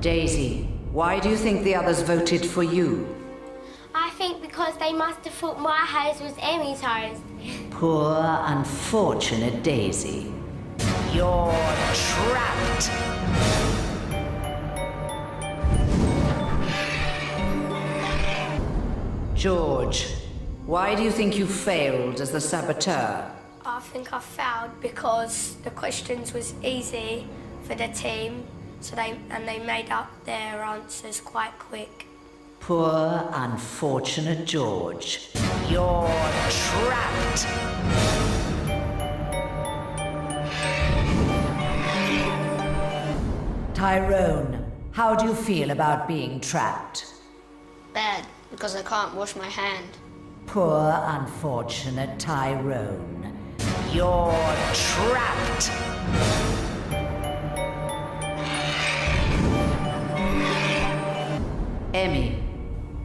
Daisy, why do you think the others voted for you? I think because they must have thought my hose was Emmy's hose. Poor, unfortunate Daisy. You're trapped! George, why do you think you failed as the saboteur? I think I failed because the questions was easy for the team, so they made up their answers quite quick. Poor, unfortunate George. You're trapped! Tyrone, how do you feel about being trapped? Bad, because I can't wash my hand. Poor, unfortunate Tyrone. You're trapped! Emmy,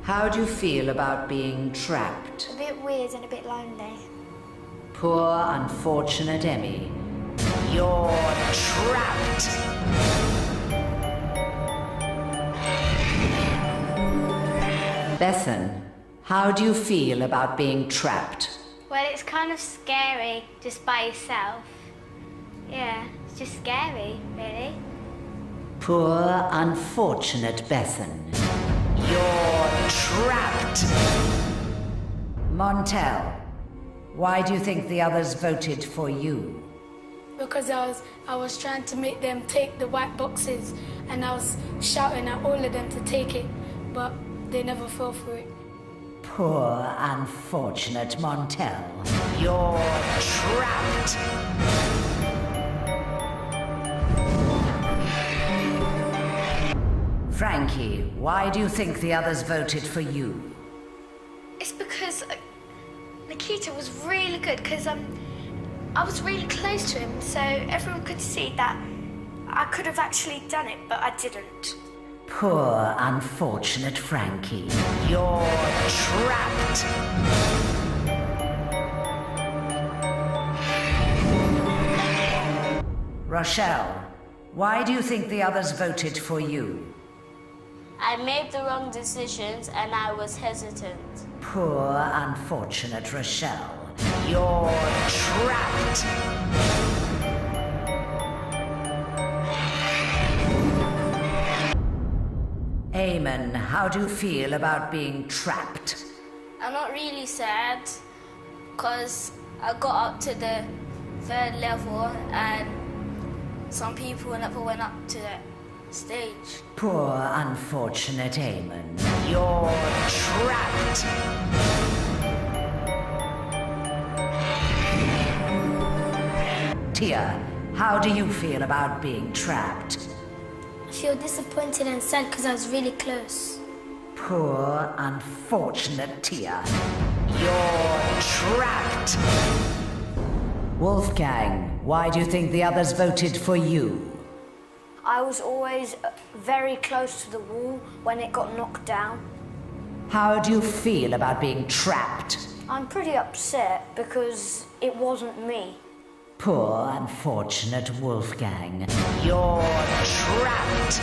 how do you feel about being trapped? A bit weird and a bit lonely. Poor, unfortunate Emmy. You're trapped! Bethan, how do you feel about being trapped? Well, it's kind of scary just by yourself. Yeah, it's just scary, really. Poor, unfortunate Bethan. You're trapped! Montel, why do you think the others voted for you? Because I was trying to make them take the white boxes, and I was shouting at all of them to take it, but they never fell for it. Poor, unfortunate Montel. You're trapped! Frankie, why do you think the others voted for you? It's because Nikita was really good, because I was really close to him, so everyone could see that I could have actually done it, but I didn't. Poor, unfortunate Frankie. You're trapped! Rochelle, why do you think the others voted for you? I made the wrong decisions and I was hesitant. Poor, unfortunate Rochelle. You're trapped! Eamon, how do you feel about being trapped? I'm not really sad, because I got up to the third level and some people never went up to that stage. Poor, unfortunate Eamon. You're trapped! Tia, how do you feel about being trapped? I feel disappointed and sad because I was really close. Poor, unfortunate Tia. You're trapped! Wolfgang, why do you think the others voted for you? I was always very close to the wall when it got knocked down. How do you feel about being trapped? I'm pretty upset because it wasn't me. Poor, unfortunate Wolfgang. You're trapped!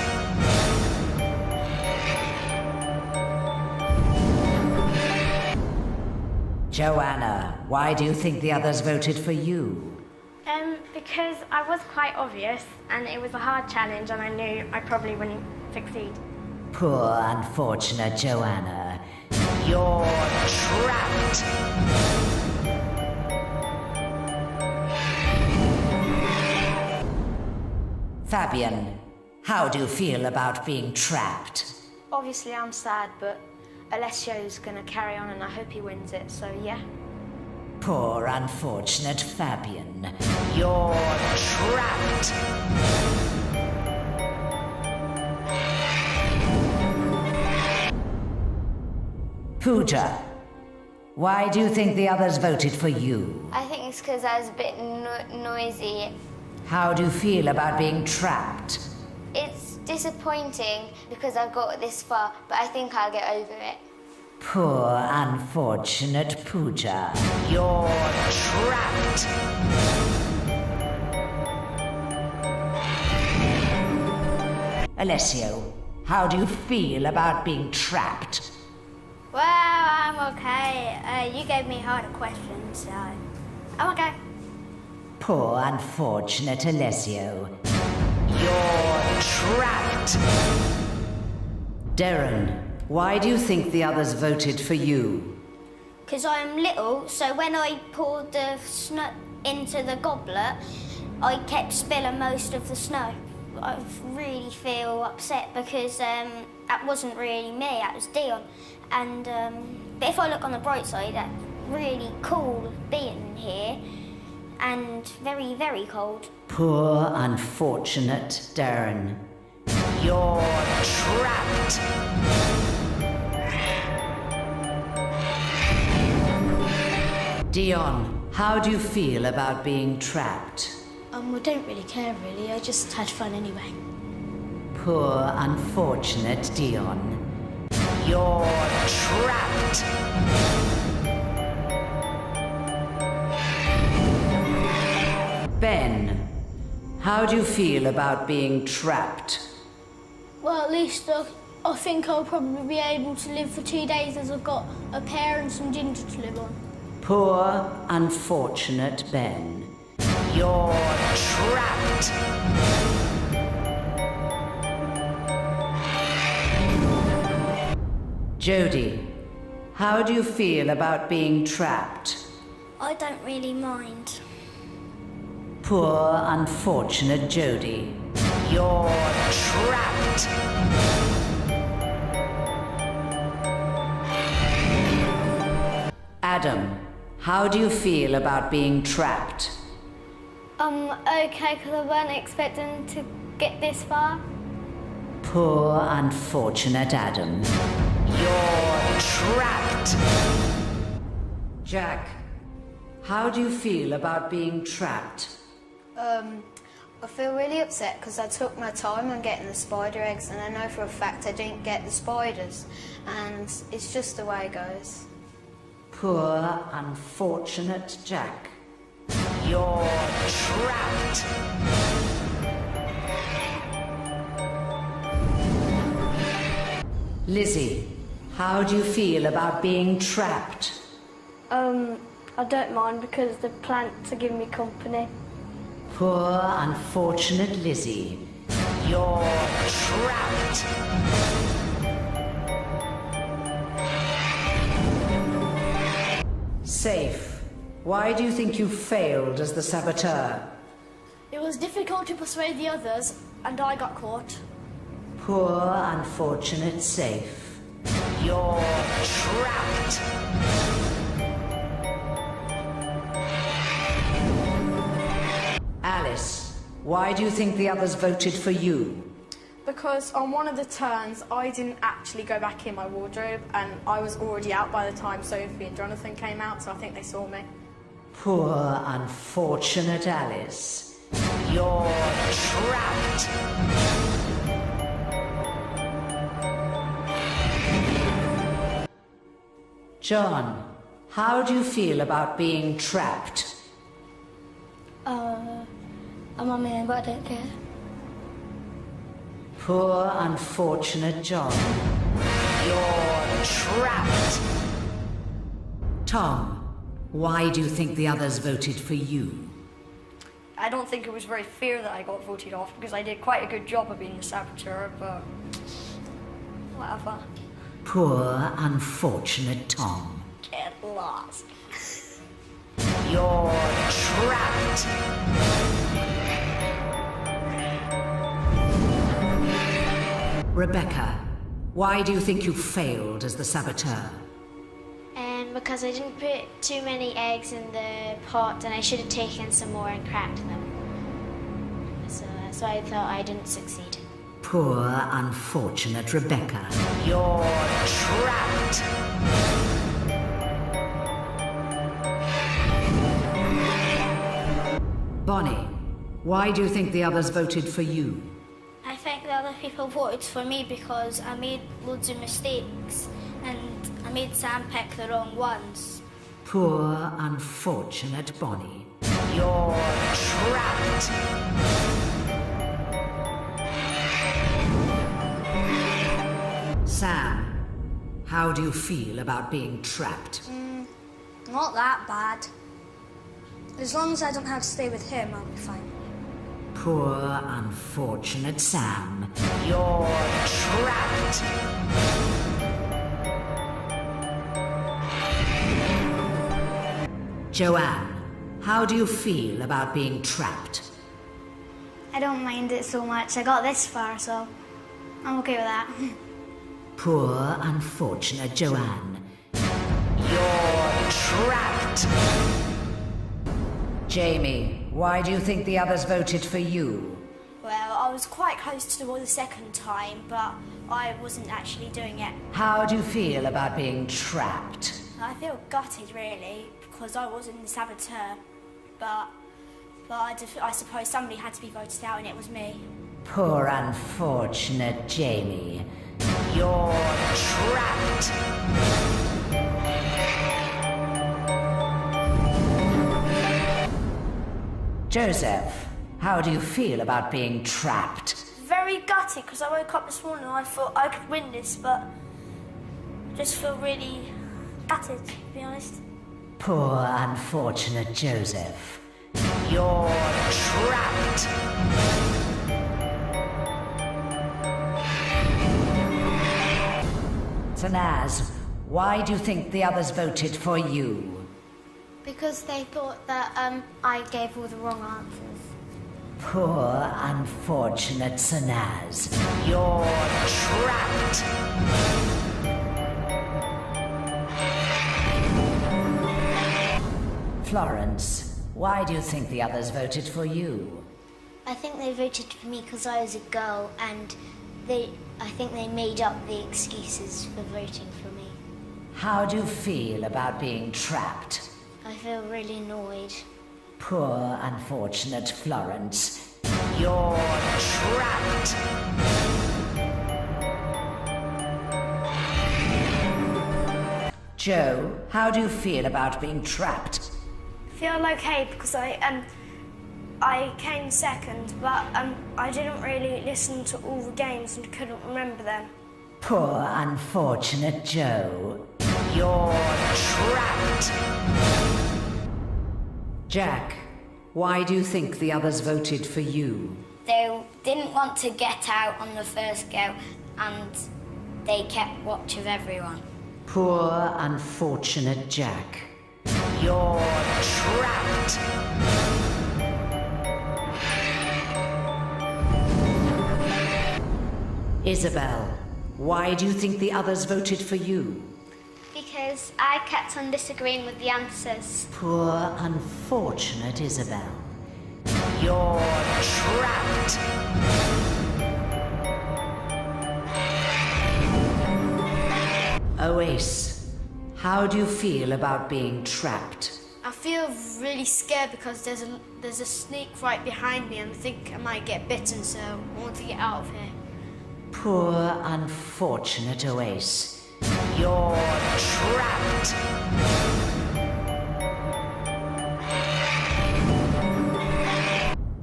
Joanna, why do you think the others voted for you? Because I was quite obvious, and it was a hard challenge, and I knew I probably wouldn't succeed. Poor, unfortunate Joanna. You're trapped! Fabian, how do you feel about being trapped? Obviously I'm sad, but Alessio's gonna carry on and I hope he wins it, so yeah. Poor, unfortunate Fabian. You're trapped! Pooja, why do you think the others voted for you? I think it's because I was a bit noisy. How do you feel about being trapped? It's disappointing because I got this far, but I think I'll get over it. Poor, unfortunate Pooja. You're trapped! Alessio, how do you feel about being trapped? Well, I'm okay. You gave me harder questions, so I'm okay. Poor unfortunate Alessio. You're trapped! Darren, why do you think the others voted for you? Because I'm little, so when I poured the snow into the goblet, I kept spilling most of the snow. I really feel upset because that wasn't really me, that was Dion. And but if I look on the bright side, that's really cool being here and very, very cold. Poor unfortunate Darren. You're trapped! Dion, how do you feel about being trapped? I don't really care, really. I just had fun anyway. Poor unfortunate Dion. You're trapped! Ben, how do you feel about being trapped? Well, at least I think I'll probably be able to live for 2 days as I've got a pear and some ginger to live on. Poor unfortunate Ben. You're trapped! Jody, how do you feel about being trapped? I don't really mind. Poor unfortunate Jody. You're trapped! Adam, how do you feel about being trapped? Okay, because I weren't expecting to get this far. Poor unfortunate Adam. You're trapped! Jack, how do you feel about being trapped? I feel really upset because I took my time on getting the spider eggs and I know for a fact I didn't get the spiders, and it's just the way it goes. Poor unfortunate Jack. You're trapped! Lizzie, how do you feel about being trapped? I don't mind because the plants are giving me company. Poor unfortunate Lizzie. You're trapped! Safe, why do you think you failed as the saboteur? It was difficult to persuade the others, and I got caught. Poor unfortunate Safe. You're trapped! Alice, why do you think the others voted for you? Because on one of the turns, I didn't actually go back in my wardrobe, and I was already out by the time Sophie and Jonathan came out, so I think they saw me. Poor unfortunate Alice. You're trapped! John, how do you feel about being trapped? I'm on my own, but I don't care. Poor unfortunate John. You're trapped! Tom, why do you think the others voted for you? I don't think it was very fair that I got voted off because I did quite a good job of being the saboteur, but whatever. Poor unfortunate Tom. Get lost. You're trapped! Rebecca, why do you think you failed as the saboteur? Because I didn't put too many eggs in the pot and I should have taken some more and cracked them. So that's why I thought I didn't succeed. Poor unfortunate Rebecca. You're trapped! Bonnie, why do you think the others voted for you? I think the other people voted for me because I made loads of mistakes and I made Sam pick the wrong ones. Poor unfortunate Bonnie. You're trapped! Sam, how do you feel about being trapped? Not that bad. As long as I don't have to stay with him, I'll be fine. Poor, unfortunate Sam. You're trapped! Joanne, how do you feel about being trapped? I don't mind it so much. I got this far, so I'm okay with that. Poor, unfortunate Joanne. You're trapped! Jamie, why do you think the others voted for you? Well, I was quite close to the wall the second time, but I wasn't actually doing it. How do you feel about being trapped? I feel gutted, really, because I wasn't the saboteur, but I suppose somebody had to be voted out, and it was me. Poor, unfortunate Jamie. You're trapped! Joseph, how do you feel about being trapped? Very gutted, because I woke up this morning and I thought I could win this, but I just feel really gutted, to be honest. Poor, unfortunate Joseph. You're trapped! Tanaz, why do you think the others voted for you? Because they thought that I gave all the wrong answers. Poor, unfortunate Sanaz. You're trapped! Florence, why do you think the others voted for you? I think they voted for me because I was a girl, and I think they made up the excuses for voting for me. How do you feel about being trapped? I feel really annoyed. Poor, unfortunate Florence. You're trapped! Joe, how do you feel about being trapped? I feel okay because I came second, but I didn't really listen to all the games and couldn't remember them. Poor, unfortunate Joe. You're trapped! Jack, why do you think the others voted for you? They didn't want to get out on the first go, and they kept watch of everyone. Poor, unfortunate Jack. You're trapped! Isabel, why do you think the others voted for you? Because I kept on disagreeing with the answers. Poor, unfortunate Isabel. You're trapped! Oasis, how do you feel about being trapped? I feel really scared because there's a snake right behind me and I think I might get bitten, so I want to get out of here. Poor, unfortunate Oasis. You're trapped!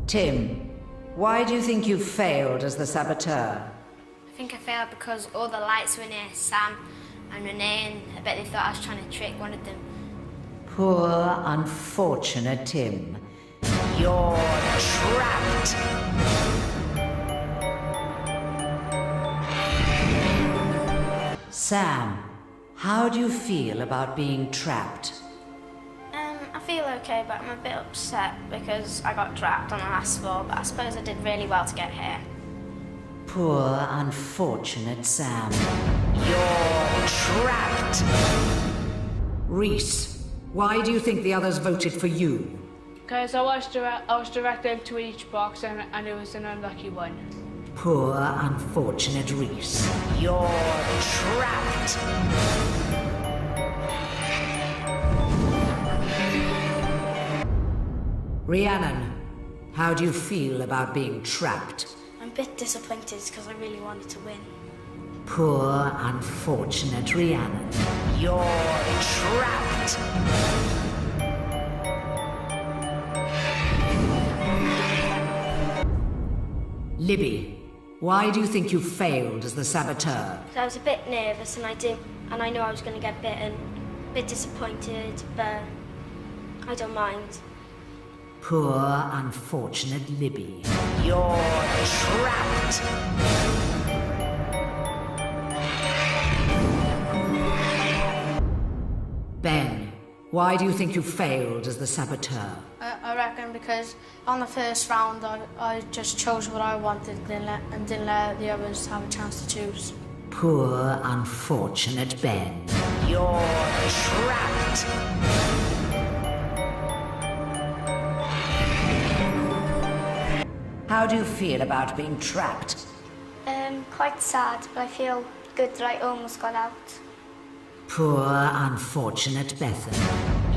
Tim, why do you think you failed as the saboteur? I think I failed because all the lights were near Sam and Renee, and I bet they thought I was trying to trick one of them. Poor, unfortunate Tim. You're trapped! Sam, how do you feel about being trapped? I feel okay, but I'm a bit upset because I got trapped on the last floor, but I suppose I did really well to get here. Poor, unfortunate Sam. You're trapped! Reese, why do you think the others voted for you? Because I was directed to each box and it was an unlucky one. Poor, unfortunate Reese. You're trapped! Rhiannon, how do you feel about being trapped? I'm a bit disappointed because I really wanted to win. Poor, unfortunate Rhiannon. You're trapped! Libby, Why do you think you failed as the saboteur? So I was a bit nervous and I knew I was going to get bitten. A bit disappointed, but I don't mind. Poor, unfortunate Libby. You're trapped! Ben, why do you think you failed as the saboteur? I reckon because on the first round I just chose what I wanted and didn't let the others have a chance to choose. Poor, unfortunate Ben. You're trapped! How do you feel about being trapped? Quite sad, but I feel good that I almost got out. Poor, unfortunate Bethan.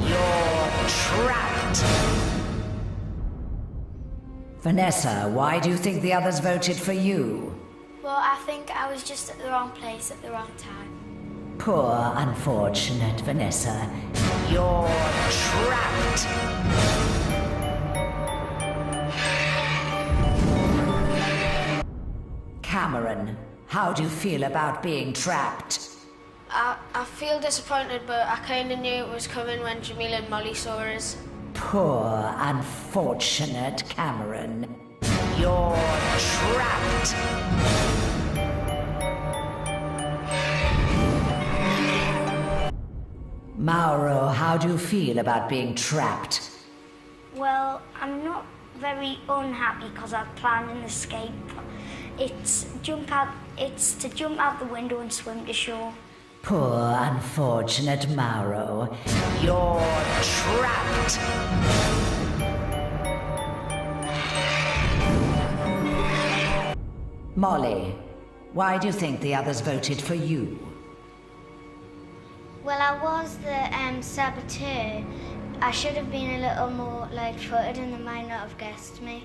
You're trapped! Vanessa, why do you think the others voted for you? Well, I think I was just at the wrong place at the wrong time. Poor, unfortunate Vanessa. You're trapped! Cameron, how do you feel about being trapped? I feel disappointed, but I kind of knew it was coming when Jamila and Molly saw us. Poor, unfortunate Cameron. You're trapped! Mauro, how do you feel about being trapped? Well, I'm not very unhappy because I've planned an escape. It's to jump out the window and swim to shore. Poor, unfortunate Mauro. You're trapped! Molly, why do you think the others voted for you? Well, I was the saboteur. I should have been a little more light-footed and they might not have guessed me.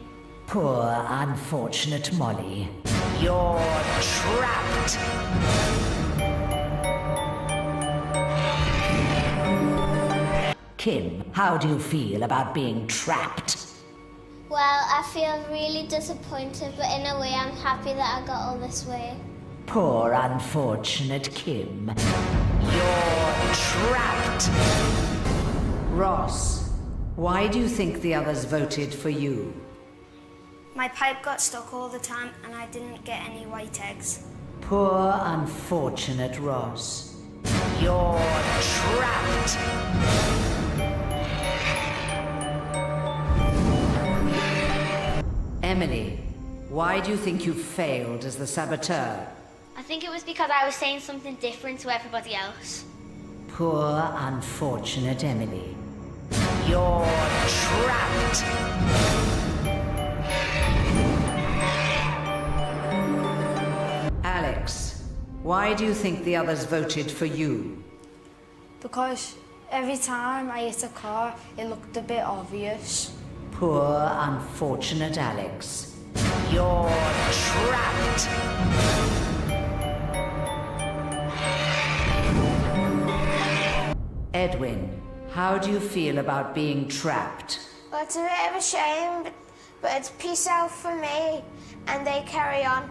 Poor, unfortunate Molly. You're trapped! Kim, how do you feel about being trapped? Well, I feel really disappointed, but in a way I'm happy that I got all this way. Poor, unfortunate Kim. You're trapped! Ross, why do you think the others voted for you? My pipe got stuck all the time and I didn't get any white eggs. Poor, unfortunate Ross. You're trapped! Emily, why do you think you failed as the saboteur? I think it was because I was saying something different to everybody else. Poor, unfortunate Emily. You're trapped! Alex, why do you think the others voted for you? Because every time I hit a car, it looked a bit obvious. Poor, unfortunate Alex. You're trapped! Edwin, how do you feel about being trapped? Well, it's a bit of a shame, but it's peace out for me, and they carry on.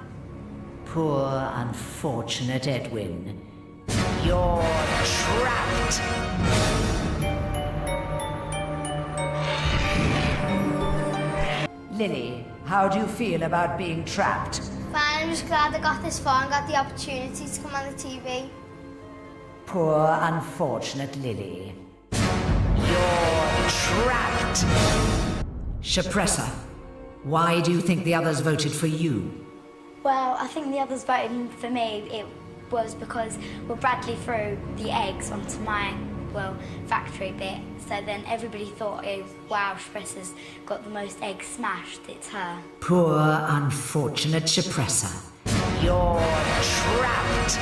Poor, unfortunate Edwin. You're trapped! Lily, how do you feel about being trapped? Fine, I'm just glad I got this far and got the opportunity to come on the TV. Poor, unfortunate Lily. You're trapped! Shapressa, why do you think the others voted for you? Well, I think the others voted for me. It was because Bradley threw the eggs onto my, factory bit. So then everybody thought, oh, wow, Shapressa's got the most eggs smashed. It's her. Poor, unfortunate Shapressa. You're trapped!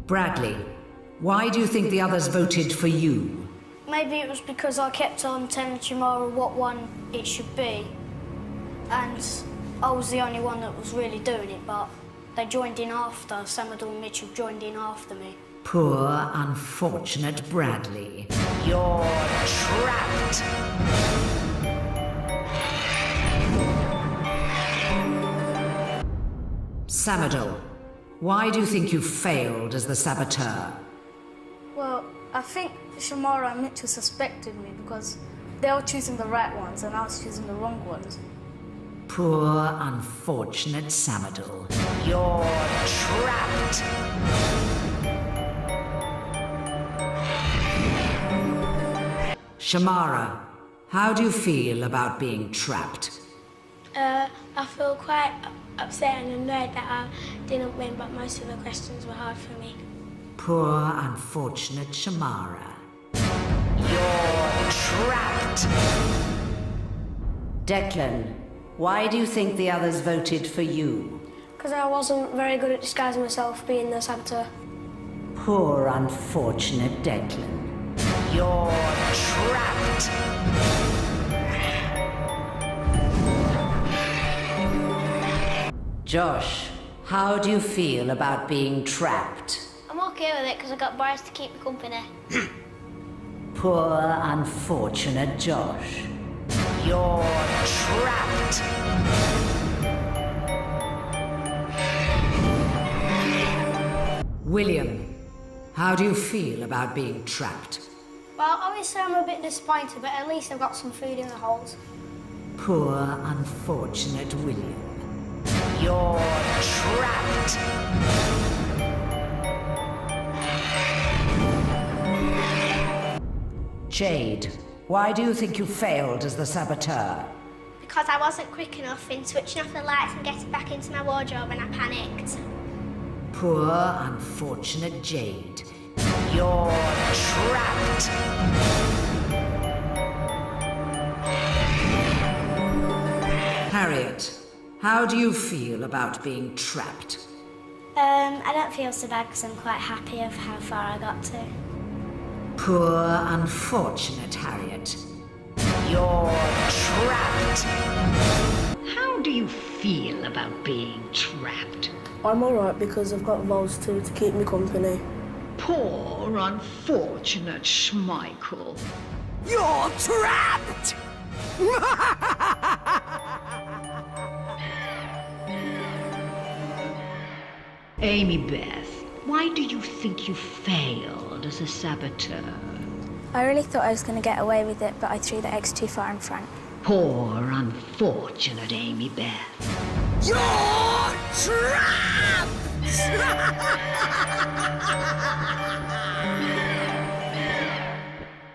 Bradley, why do you think the others voted for you? Maybe it was because I kept on telling Chamara what one it should be. And I was the only one that was really doing it, but they joined in after. Samador and Mitchell joined in after me. Poor, unfortunate Bradley. You're trapped. Samadol, why do you think you failed as the saboteur? Well, I think Shamara and Mitchell suspected me because they were choosing the right ones and I was choosing the wrong ones. Poor, unfortunate Samadol. You're trapped. Shamara, how do you feel about being trapped? I feel quite upset and annoyed that I didn't win, but most of the questions were hard for me. Poor, unfortunate Shamara. You're trapped. Declan, why do you think the others voted for you? Because I wasn't very good at disguising myself being the saboteur. Poor, unfortunate Declan. You're trapped. Josh, how do you feel about being trapped? I'm okay with it because I got Bryce to keep me company. Poor, unfortunate Josh. You're trapped. William, how do you feel about being trapped? Well, obviously I'm a bit disappointed, but at least I've got some food in the holes. Poor, unfortunate William. You're trapped. Jade, why do you think you failed as the saboteur? Because I wasn't quick enough in switching off the lights and getting back into my wardrobe and I panicked. Poor, unfortunate Jade. You're trapped. Harriet, how do you feel about being trapped? I don't feel so bad because I'm quite happy of how far I got to. Poor, unfortunate Harriet. You're trapped. How do you feel about being trapped? I'm alright because I've got voles too to keep me company. Poor, unfortunate Schmeichel. You're trapped! Amy Beth, why do you think you failed as a saboteur? I really thought I was going to get away with it, but I threw the eggs too far in front. Poor, unfortunate Amy Beth. You're trapped!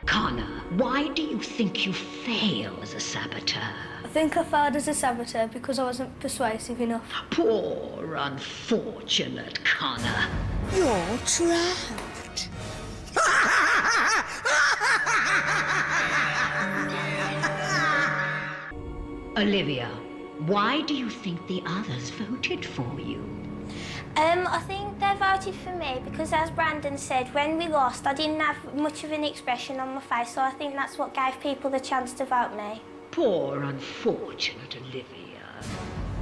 Connor, why do you think you fail as a saboteur? I think I failed as a saboteur because I wasn't persuasive enough. Poor, unfortunate Connor. You're trapped. Olivia, why do you think the others voted for you? I think they voted for me because, as Brandon said, when we lost, I didn't have much of an expression on my face, so I think that's what gave people the chance to vote me. Poor, unfortunate Olivia.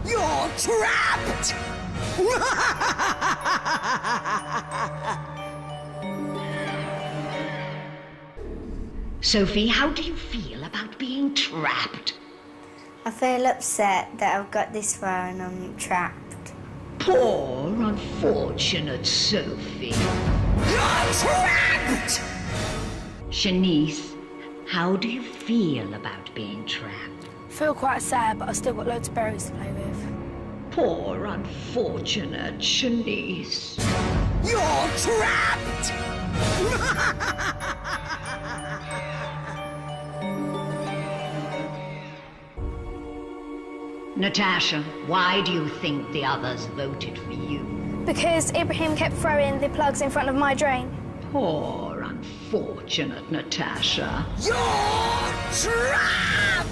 You're trapped! Sophie, how do you feel about being trapped? I feel upset that I've got this far and I'm trapped. Poor, unfortunate Sophie. You're trapped! Shanice, how do you feel about being trapped? I feel quite sad, but I've still got loads of berries to play with. Poor, unfortunate Shanice. You're trapped! Natasha, why do you think the others voted for you? Because Ibrahim kept throwing the plugs in front of my drain. Poor, unfortunate Natasha. You're trapped!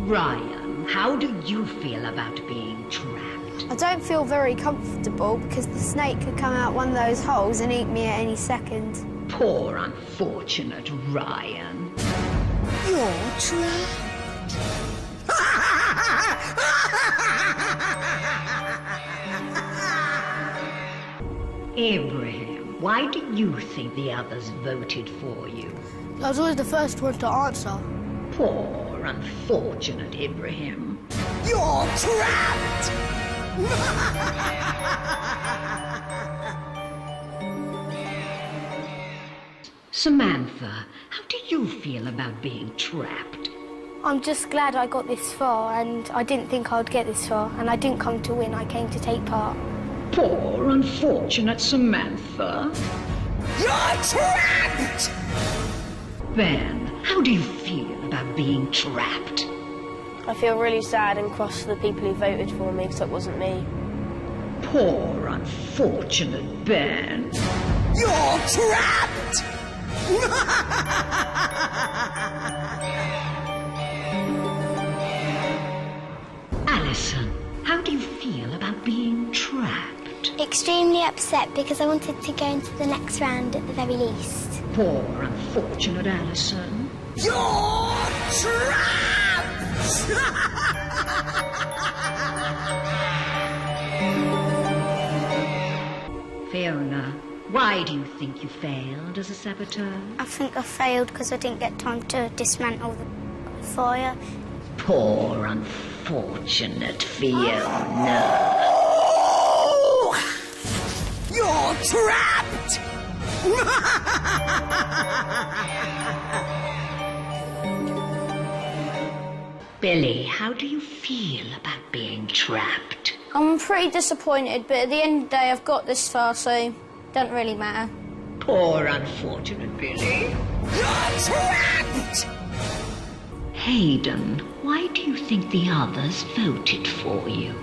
Ryan, how do you feel about being trapped? I don't feel very comfortable because the snake could come out one of those holes and eat me at any second. Poor, unfortunate Ryan. You're trapped. Abraham, why do you think the others voted for you? I was always the first one to answer. Poor, unfortunate Abraham. You're trapped! Samantha, how do you feel about being trapped? I'm just glad I got this far, and I didn't think I'd get this far, and I didn't come to win, I came to take part. Poor, unfortunate Samantha. You're trapped! Ben, how do you feel about being trapped? I feel really sad and cross for the people who voted for me because it wasn't me. Poor, unfortunate Ben. You're trapped! Alison, how do you feel about being trapped? Extremely upset because I wanted to go into the next round at the very least. Poor, unfortunate Alison. You're trapped! Fiona, why do you think you failed as a saboteur? I think I failed because I didn't get time to dismantle the fire. Poor, unfortunate Fiona. Oh! You're trapped! Billy, how do you feel about being trapped? I'm pretty disappointed, but at the end of the day, I've got this far, so it doesn't really matter. Poor, unfortunate Billy. You're trapped! Hayden, why do you think the others voted for you?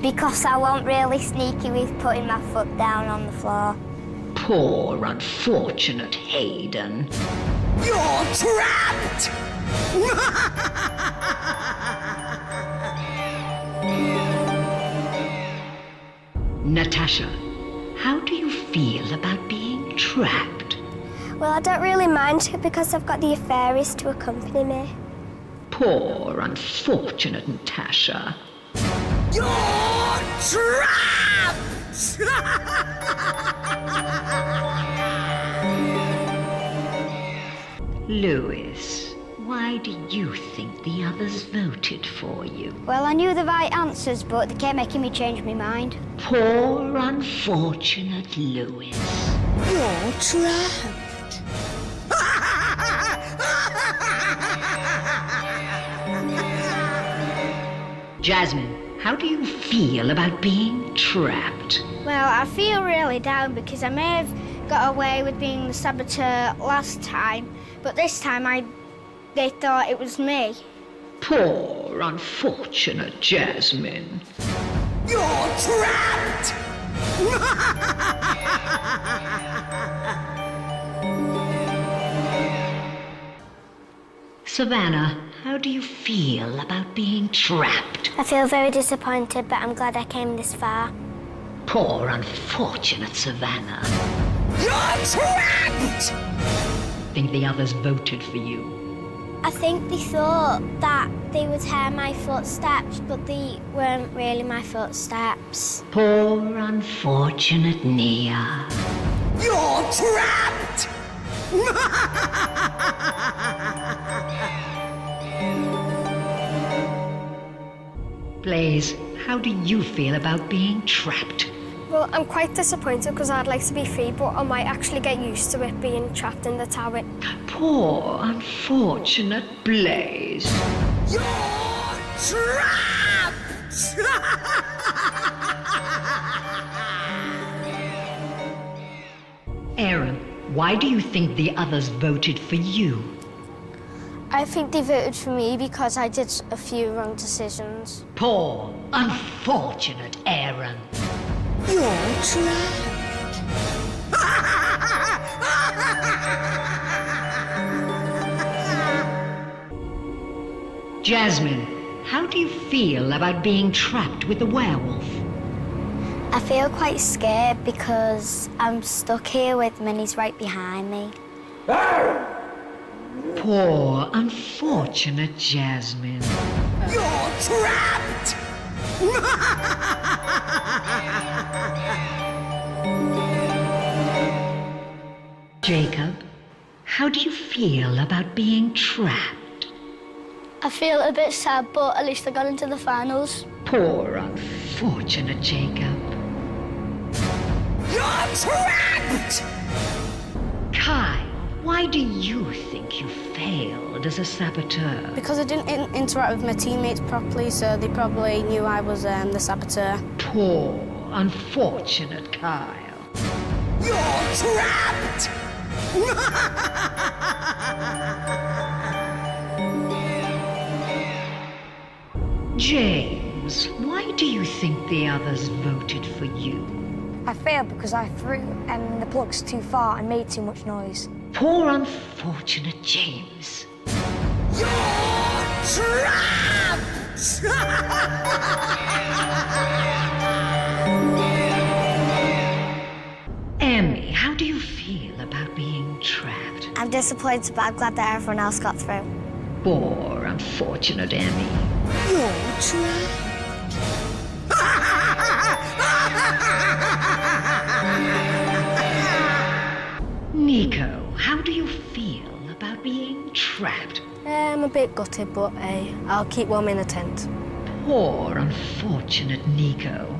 Because I wasn't really sneaky with putting my foot down on the floor. Poor, unfortunate Hayden. You're trapped! Natasha, how do you feel about being trapped? Well, I don't really mind because I've got the fairies to accompany me. Poor, unfortunate Natasha. You're trapped! Lewis, why do you think the others voted for you? Well, I knew the right answers, but they kept making me change my mind. Poor, unfortunate Lewis. You're trapped. Jasmine, how do you feel about being trapped? Well, I feel really down because I may have got away with being the saboteur last time, but this time they thought it was me. Poor, unfortunate Jasmine. You're trapped! Savannah, how do you feel about being trapped? I feel very disappointed, but I'm glad I came this far. Poor, unfortunate Savannah. You're trapped! Think the others voted for you? I think they thought that they would hear my footsteps, but they weren't really my footsteps. Poor, unfortunate Nia. You're trapped! Blaze, how do you feel about being trapped? Well, I'm quite disappointed because I'd like to be free, but I might actually get used to it being trapped in the tower. Poor, unfortunate Blaze. You're trapped! Aaron, why do you think the others voted for you? I think they voted for me because I did a few wrong decisions. Poor, unfortunate Aaron. You're trapped. Jasmine, how do you feel about being trapped with the werewolf? I feel quite scared because I'm stuck here with him and he's right behind me. Poor, unfortunate Jasmine. You're trapped! Jacob, how do you feel about being trapped? I feel a bit sad, but at least I got into the finals. Poor, unfortunate Jacob. You're trapped! Kai, why do you think you failed as a saboteur? Because I didn't interact with my teammates properly, so they probably knew I was the saboteur. Poor, unfortunate Kyle. You're trapped! James, why do you think the others voted for you? I failed because I threw the plugs too far and made too much noise. Poor unfortunate James. You're trapped! Emmy, how do you feel about being trapped? I'm disappointed, but I'm glad that everyone else got through. Poor unfortunate Emmy. You're trapped. Nico, how do you feel about being trapped? I'm a bit gutted, but I'll keep warm in a tent. Poor unfortunate Nico.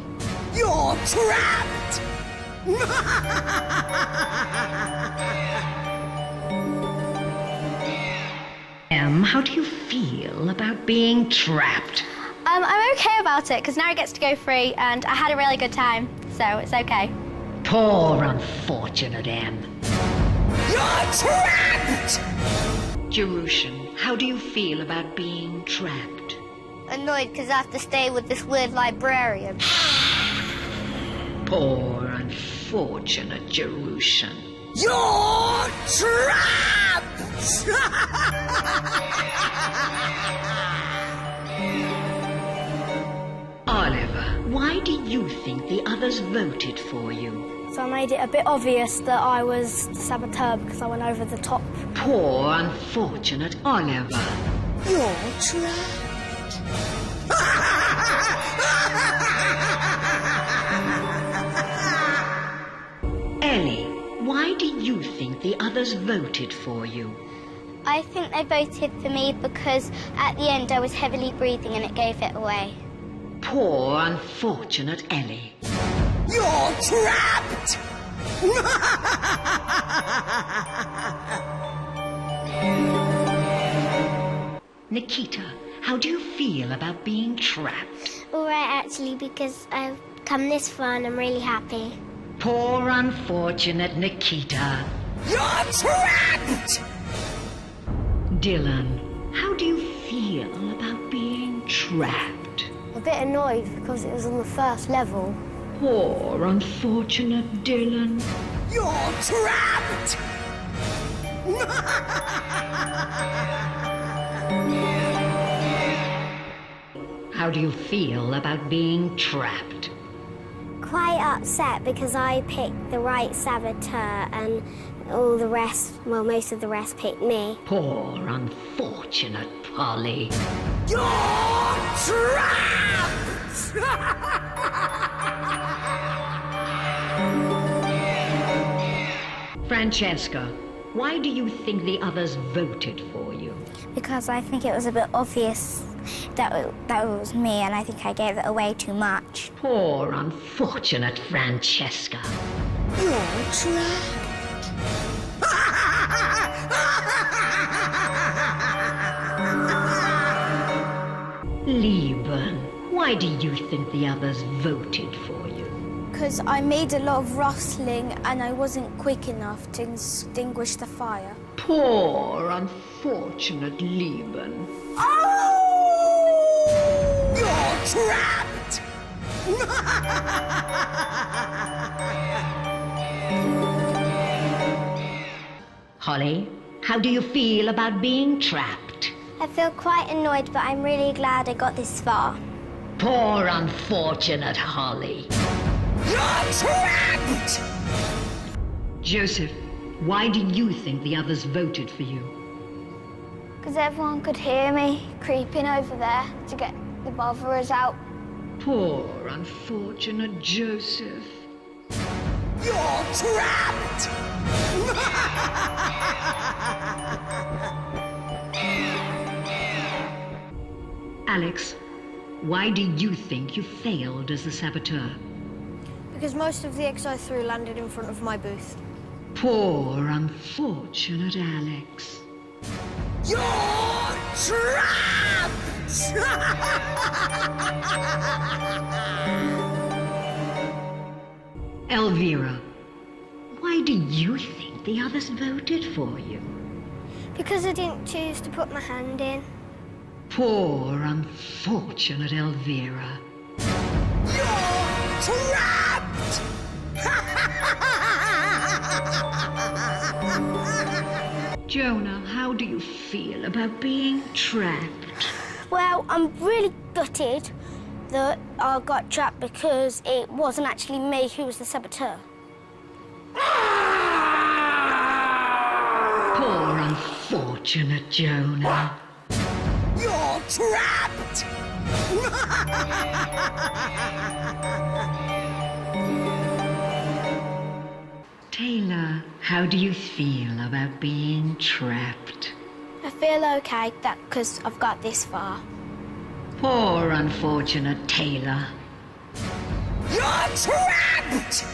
You're trapped! How do you feel about being trapped? I'm okay about it, because now he gets to go free, and I had a really good time, so it's okay. Poor unfortunate Em. You're trapped! Jerushan, how do you feel about being trapped? Annoyed because I have to stay with this weird librarian. Poor unfortunate Jerushan. You're trapped! Oliver, why do you think the others voted for you? So I made it a bit obvious that I was the saboteur because I went over the top. Poor unfortunate Oliver. You're trapped. Ellie, why do you think the others voted for you? I think they voted for me because at the end I was heavily breathing and it gave it away. Poor unfortunate Ellie. You're trapped! Nikita, how do you feel about being trapped? All right, actually, because I've come this far and I'm really happy. Poor unfortunate Nikita. You're trapped! Dylan, how do you feel about being trapped? A bit annoyed because it was on the first level. Poor unfortunate Dylan. You're trapped! How do you feel about being trapped? Quite upset because I picked the right saboteur and all the rest, well, most of the rest picked me. Poor unfortunate Polly. You're trapped! Francesca, why do you think the others voted for you? Because I think it was a bit obvious that it was me, and I think I gave it away too much. Poor unfortunate Francesca. You're trapped. Lieben, why do you think the others voted for you? Because I made a lot of rustling and I wasn't quick enough to extinguish the fire. Poor unfortunate Lieben. You're trapped! Holly, how do you feel about being trapped? I feel quite annoyed, but I'm really glad I got this far. Poor unfortunate Holly. You're trapped! Joseph, why do you think the others voted for you? Because everyone could hear me creeping over there to get the botherers out. Poor unfortunate Joseph. You're trapped! Alex, why do you think you failed as the saboteur? Because most of the eggs I threw landed in front of my booth. Poor, unfortunate Alex. You're trapped! Elvira, why do you think the others voted for you? Because I didn't choose to put my hand in. Poor, unfortunate Elvira. You're trapped! Jonah, how do you feel about being trapped? Well, I'm really gutted that I got trapped because it wasn't actually me who was the saboteur. Poor, unfortunate Jonah. You're trapped! Taylor, how do you feel about being trapped? I feel okay because I've got this far. Poor, unfortunate Taylor. You're trapped!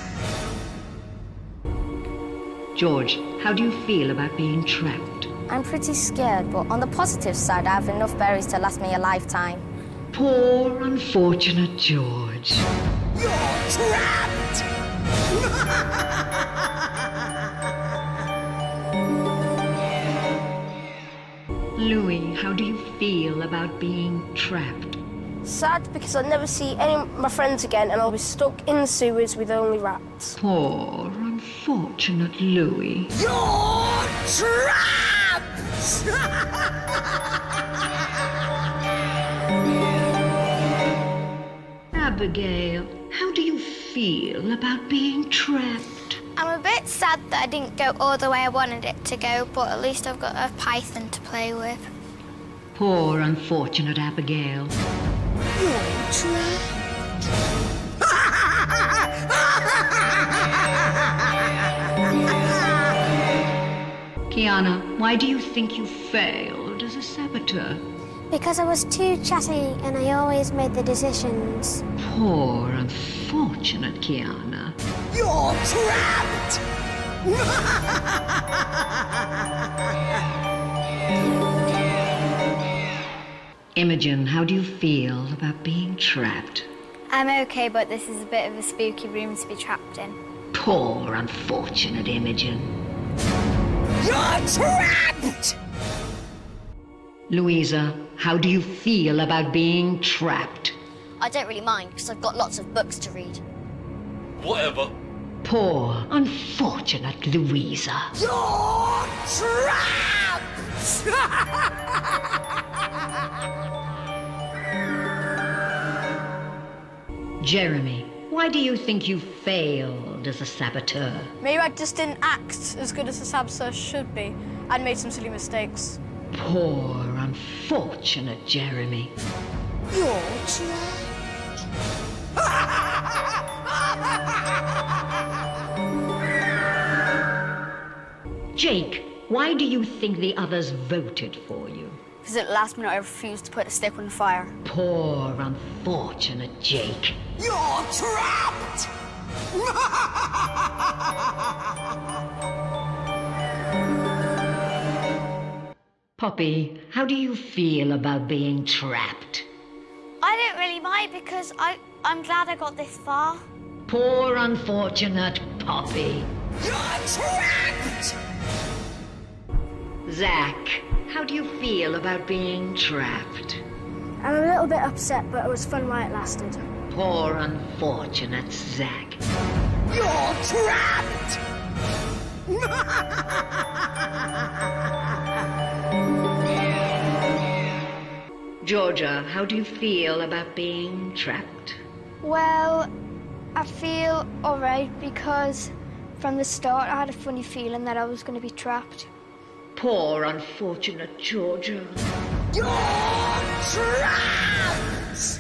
George, how do you feel about being trapped? I'm pretty scared, but on the positive side, I have enough berries to last me a lifetime. Poor, unfortunate George. You're trapped! Louis, how do you feel about being trapped? Sad because I'll never see any of my friends again and I'll be stuck in the sewers with only rats. Poor, unfortunate Louis. You're trapped! Abigail, how do you feel about being trapped? I'm a bit sad that I didn't go all the way I wanted it to go, but at least I've got a python to play with. Poor, unfortunate Abigail. You're trapped! Kiana, why do you think you failed as a saboteur? Because I was too chatty and I always made the decisions. Poor, unfortunate Kiana. You're trapped! Imogen, how do you feel about being trapped? I'm okay, but this is a bit of a spooky room to be trapped in. Poor, unfortunate Imogen. You're trapped! Louisa, how do you feel about being trapped? I don't really mind because I've got lots of books to read. Whatever. Poor, unfortunate Louisa. You're trapped! Jeremy, why do you think you failed as a saboteur? Maybe I just didn't act as good as a saboteur should be. I'd made some silly mistakes. Poor, unfortunate Jeremy. You're trapped! Jake, why do you think the others voted for you? Because at the last minute I refused to put a stick on the fire. Poor, unfortunate Jake. You're trapped! Poppy, how do you feel about being trapped? I don't really mind because I'm glad I got this far. Poor, unfortunate Poppy. You're trapped! Zach, how do you feel about being trapped? I'm a little bit upset, but it was fun while it lasted. Poor, unfortunate Zach. You're trapped! Georgia, how do you feel about being trapped? Well, I feel alright because from the start I had a funny feeling that I was going to be trapped. Poor, unfortunate Georgia. You're trapped!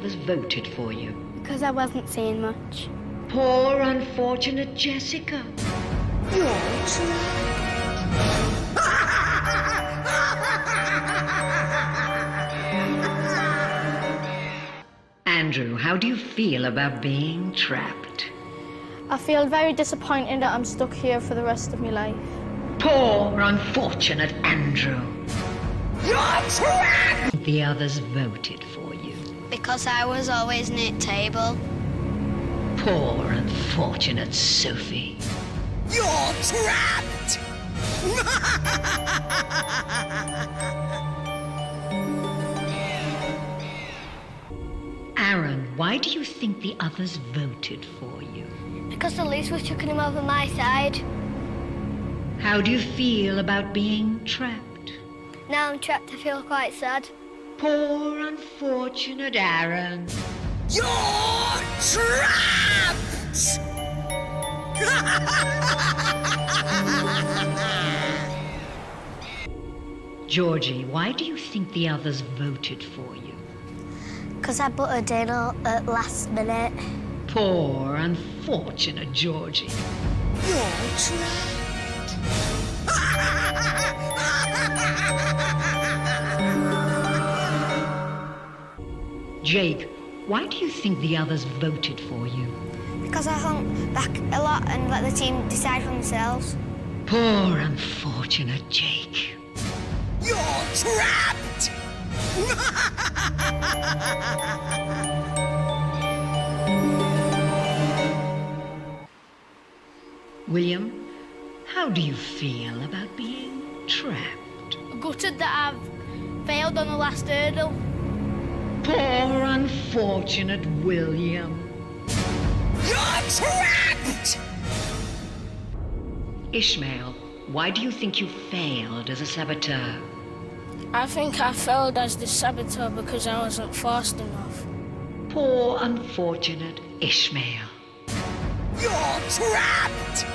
others voted for you? Because I wasn't seeing much. Poor, unfortunate Jessica. You're Andrew, how do you feel about being trapped? I feel very disappointed that I'm stuck here for the rest of my life. Poor, unfortunate Andrew. You're trapped! The others voted for you. Because I was always near the table. Poor, unfortunate Sophie. You're trapped! Aaron, why do you think the others voted for you? Because the lease was chucking him over my side. How do you feel about being trapped? Now I'm trapped, I feel quite sad. Poor, unfortunate Aaron. You're trapped! Georgie, why do you think the others voted for you? Because I butted in at last minute. Poor, unfortunate Georgie. You're trapped! Jake, why do you think the others voted for you? Because I hung back a lot and let the team decide for themselves. Poor, unfortunate Jake. You're trapped! William, how do you feel about being trapped? Gutted that I've failed on the last hurdle. Poor, unfortunate William. You're trapped! Ishmael, why do you think you failed as a saboteur? I think I failed as the saboteur because I wasn't fast enough. Poor, unfortunate Ishmael. You're trapped!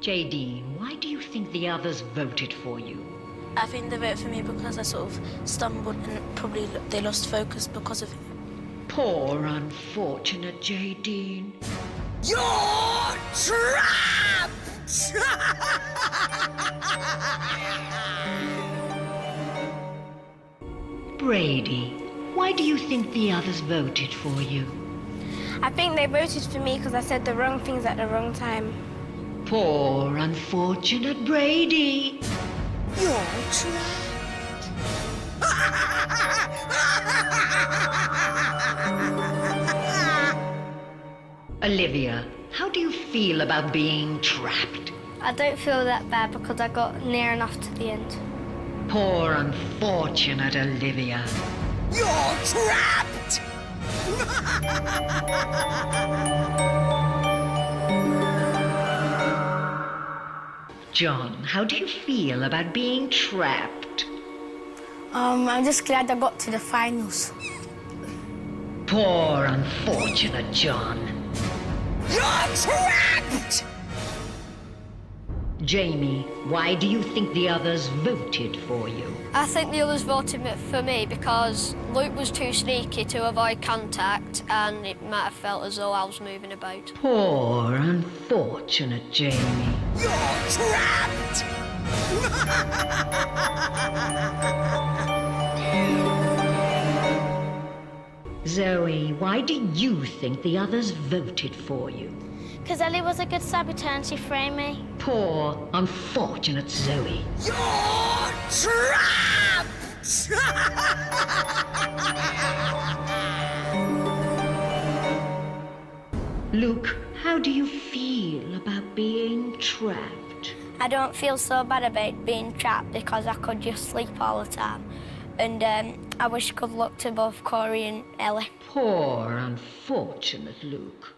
Jadine, why do you think the others voted for you? I think they voted for me because I sort of stumbled and probably they lost focus because of it. Poor, unfortunate Jadine. You're trapped! Brady, why do you think the others voted for you? I think they voted for me because I said the wrong things at the wrong time. Poor, unfortunate Brady. You're trapped! Olivia, how do you feel about being trapped? I don't feel that bad because I got near enough to the end. Poor, unfortunate Olivia. You're trapped! John, how do you feel about being trapped? I'm just glad I got to the finals. Poor, unfortunate John. You're trapped! Jamie, why do you think the others voted for you? I think the others voted for me because Luke was too sneaky to avoid contact and it might have felt as though I was moving about. Poor, unfortunate Jamie. You're trapped! Zoe, why do you think the others voted for you? Because Ellie was a good saboteur and she framed me. Poor, unfortunate Zoe. You're trapped! Luke, how do you feel about being trapped? I don't feel so bad about being trapped because I could just sleep all the time. And I wish good luck to both Corey and Ellie. Poor, unfortunate Luke.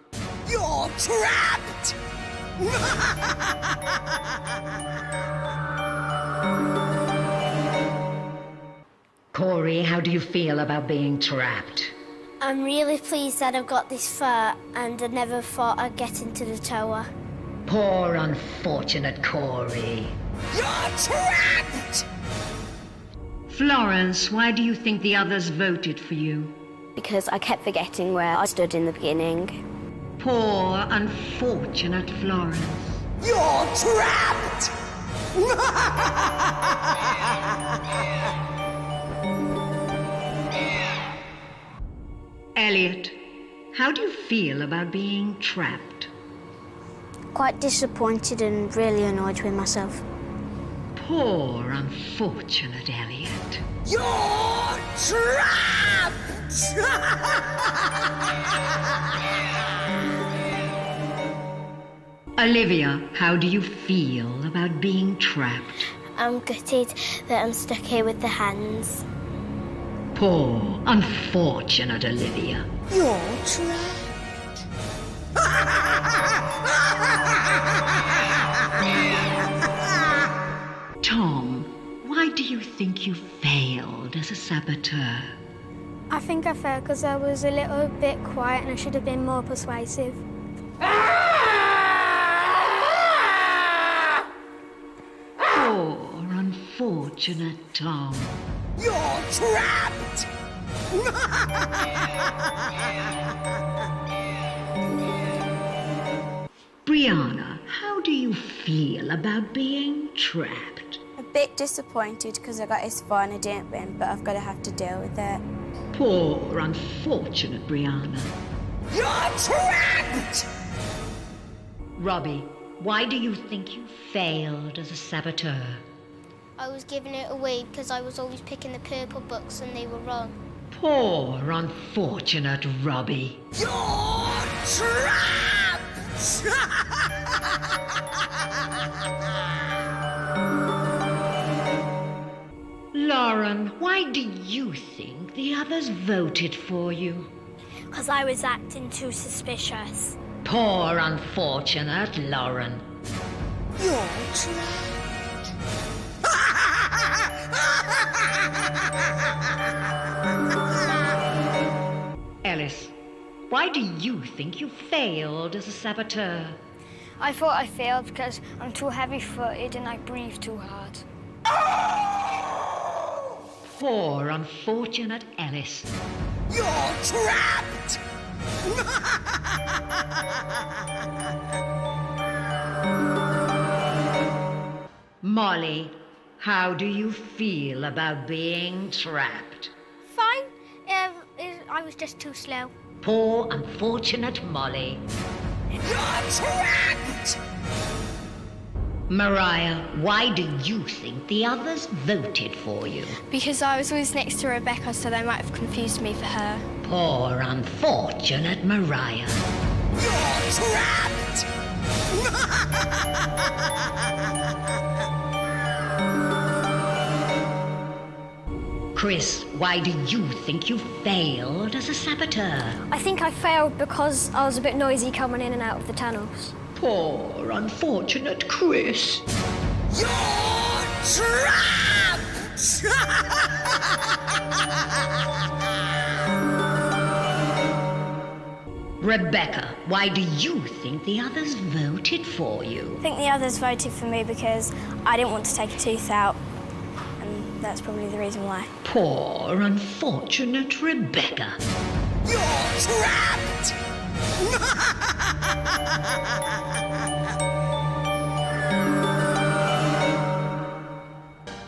You're trapped! Corey, how do you feel about being trapped? I'm really pleased that I've got this far and I never thought I'd get into the tower. Poor, unfortunate Corey. You're trapped! Florence, why do you think the others voted for you? Because I kept forgetting where I stood in the beginning. Poor, unfortunate Florence. You're trapped! Elliot, how do you feel about being trapped? Quite disappointed and really annoyed with myself. Poor, unfortunate Elliot. You're trapped! Olivia, how do you feel about being trapped? I'm gutted that I'm stuck here with the hands. Poor, unfortunate Olivia. You're trapped! Tom, why do you think you failed as a saboteur? I think I failed because I was a little bit quiet and I should have been more persuasive. Poor, unfortunate Tom. You're trapped! Brianna, how do you feel about being trapped? A bit disappointed because I got this far and I didn't win, but I've got to have to deal with it. Poor, unfortunate Brianna. You're trapped! Robbie, why do you think you failed as a saboteur? I was giving it away because I was always picking the purple books and they were wrong. Poor, unfortunate Robbie. You're trapped! Lauren, why do you think the others voted for you? Because I was acting too suspicious. Poor, unfortunate Lauren. You're trapped! Alice, why do you think you failed as a saboteur? I thought I failed because I'm too heavy-footed and I breathe too hard. Poor, unfortunate Alice. You're trapped! Molly, how do you feel about being trapped? Fine. I was just too slow. Poor, unfortunate Molly. You're trapped! Mariah, why do you think the others voted for you? Because I was always next to Rebecca, so they might have confused me for her. Poor, unfortunate Mariah. You're trapped! Chris, why do you think you failed as a saboteur? I think I failed because I was a bit noisy coming in and out of the tunnels. Poor, unfortunate Chris. You're trapped! Rebecca, why do you think the others voted for you? I think the others voted for me because I didn't want to take a tooth out. And that's probably the reason why. Poor, unfortunate Rebecca. You're trapped!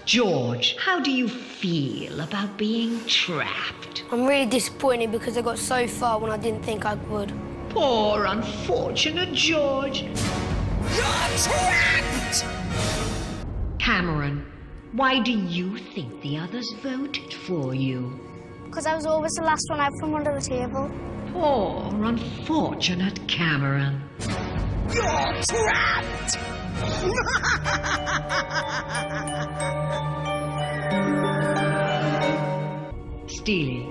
George, how do you feel about being trapped? I'm really disappointed because I got so far when I didn't think I would. Poor, unfortunate George. You're trapped! Cameron, why do you think the others voted for you? Because I was always the last one out from under the table. Poor, unfortunate Cameron. You're trapped! Steely,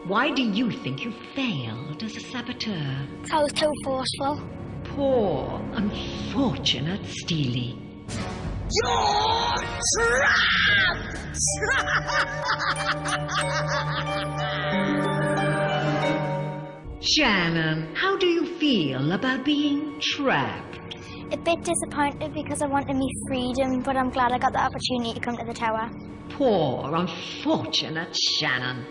why do you think you failed as a saboteur? I was too forceful. Poor, unfortunate Steely. You're trapped! Shannon, how do you feel about being trapped? A bit disappointed because I wanted me freedom, but I'm glad I got the opportunity to come to the tower. Poor, unfortunate Shannon.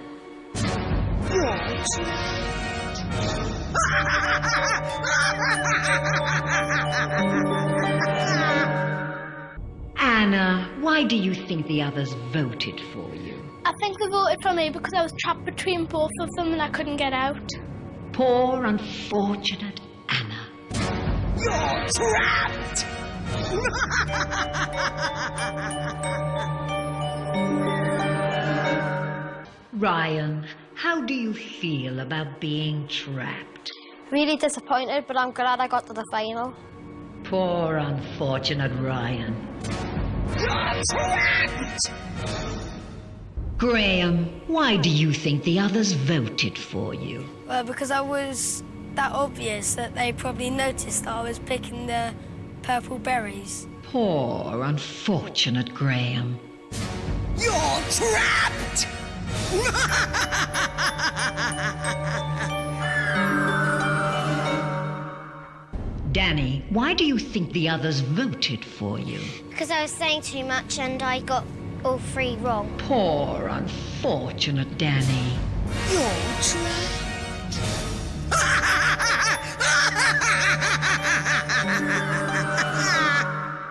Anna, why do you think the others voted for you? I think they voted for me because I was trapped between both of them and I couldn't get out. Poor, unfortunate Anna. You're trapped! Ryan, how do you feel about being trapped? Really disappointed, but I'm glad I got to the final. Poor, unfortunate Ryan. You're trapped! Graham, why do you think the others voted for you? Well, because I was that obvious that they probably noticed that I was picking the purple berries. Poor, unfortunate Graham. You're trapped! Danny, why do you think the others voted for you? Because I was saying too much and I got all 3 wrong. Poor, unfortunate Danny. You're trapped!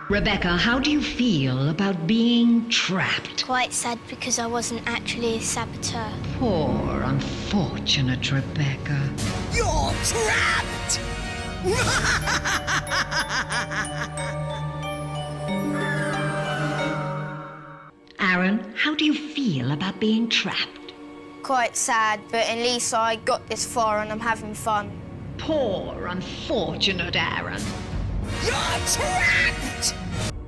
Rebecca, how do you feel about being trapped? Quite sad because I wasn't actually a saboteur. Poor, unfortunate Rebecca. You're trapped! Aaron, how do you feel about being trapped? Quite sad, but at least I got this far and I'm having fun. Poor, unfortunate Aaron. You're trapped!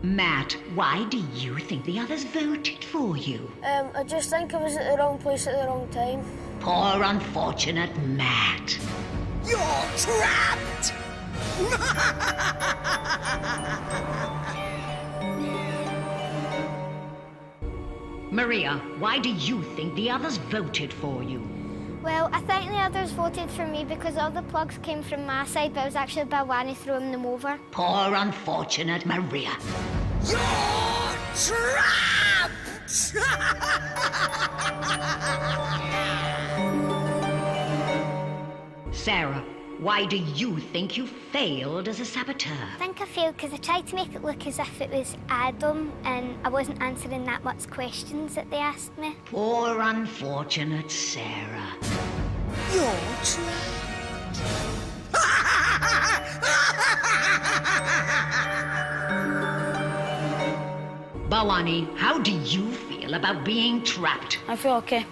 Matt, why do you think the others voted for you? I just think I was at the wrong place at the wrong time. Poor, unfortunate Matt. You're trapped! Maria, why do you think the others voted for you? Well, I think the others voted for me because all the plugs came from my side, but it was actually Balwani throwing them over. Poor, unfortunate Maria. You're trapped! Sarah, why do you think you failed as a saboteur? I think I failed because I tried to make it look as if it was Adam and I wasn't answering that much questions that they asked me. Poor, unfortunate Sarah. You're trapped! Bawani, how do you feel about being trapped? I feel okay.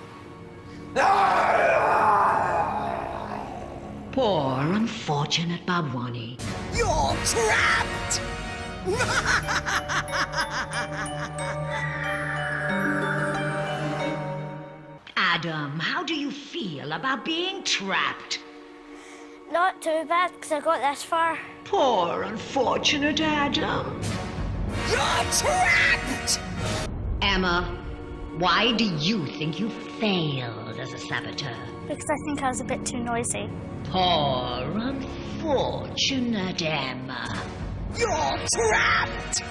Poor, unfortunate Babwani. You're trapped! Adam, how do you feel about being trapped? Not too bad because I got this far. Poor, unfortunate Adam. You're trapped! Emma, why do you think you failed as a saboteur? Because I think I was a bit too noisy. Poor, unfortunate Emma. You're trapped!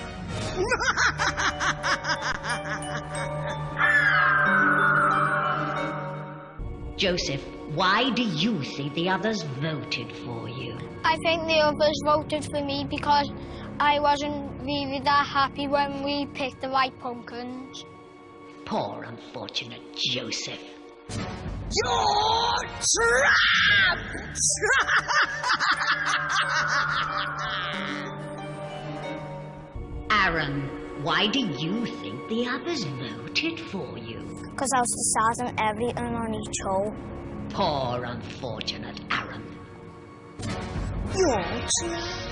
Joseph, why do you think the others voted for you? I think the others voted for me because I wasn't really that happy when we picked the right pumpkins. Poor, unfortunate Joseph. You're trapped! Aaron, why do you think the others voted for you? Because I was deciding everything on each hole. Poor, unfortunate Aaron. You're trapped!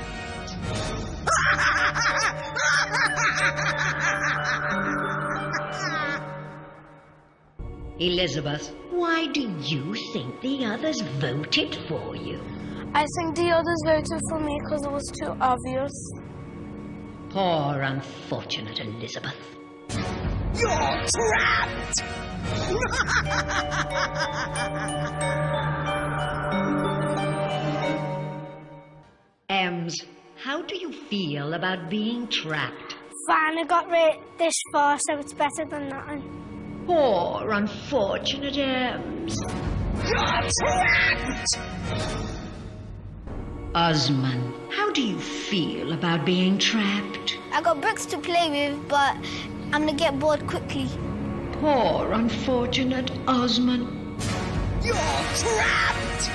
Elizabeth, why do you think the others voted for you? I think the others voted for me because it was too obvious. Poor, unfortunate Elizabeth. You're trapped! Ems, how do you feel about being trapped? Fine, I got this far, so it's better than nothing. Poor, unfortunate Ems. You're trapped! Osman, how do you feel about being trapped? I got bricks to play with, but I'm gonna get bored quickly. Poor, unfortunate Osman. You're trapped!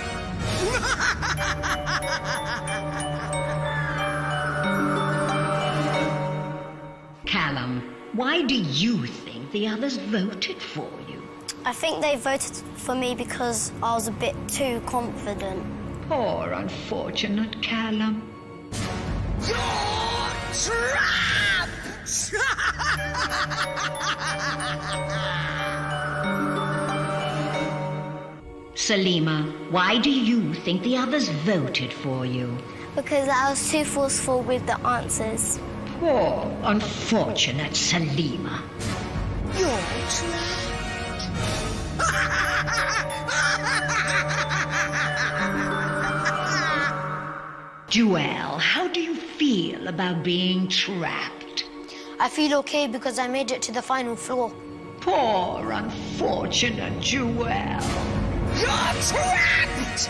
Callum, why do you think the others voted for you? I think they voted for me because I was a bit too confident. Poor, unfortunate Callum. You're trapped! Salima, why do you think the others voted for you? Because I was too forceful with the answers. Poor, unfortunate Salima. You're trapped! Joelle, how do you feel about being trapped? I feel okay because I made it to the final floor. Poor, unfortunate Joelle. You're trapped!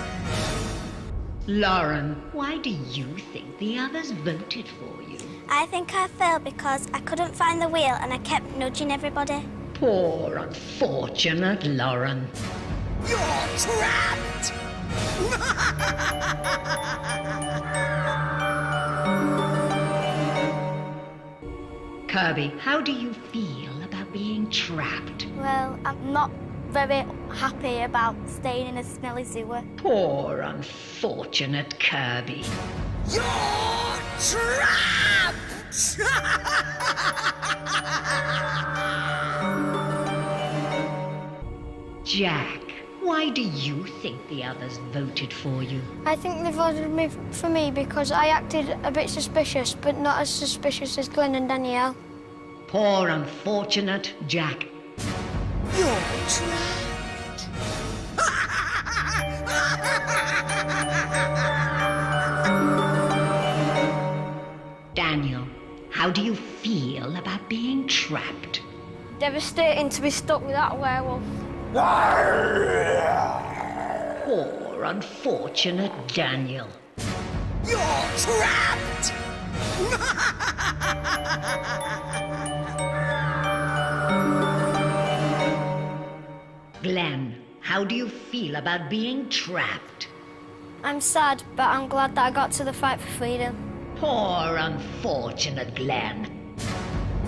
Lauren, why do you think the others voted for you? I think I failed because I couldn't find the wheel and I kept nudging everybody. Poor, unfortunate Lauren. You're trapped! Kirby, how do you feel about being trapped? Well, I'm not very happy about staying in a smelly sewer. Poor, unfortunate Kirby. You're trapped! Jack, why do you think the others voted for you? I think they voted for me because I acted a bit suspicious, but not as suspicious as Glenn and Danielle. Poor, unfortunate Jack. You're trapped! Daniel, how do you feel about being trapped? Devastating to be stuck with that werewolf. Poor, unfortunate Daniel. You're trapped! Glenn, how do you feel about being trapped? I'm sad, but I'm glad that I got to the fight for freedom. Poor, unfortunate Glenn.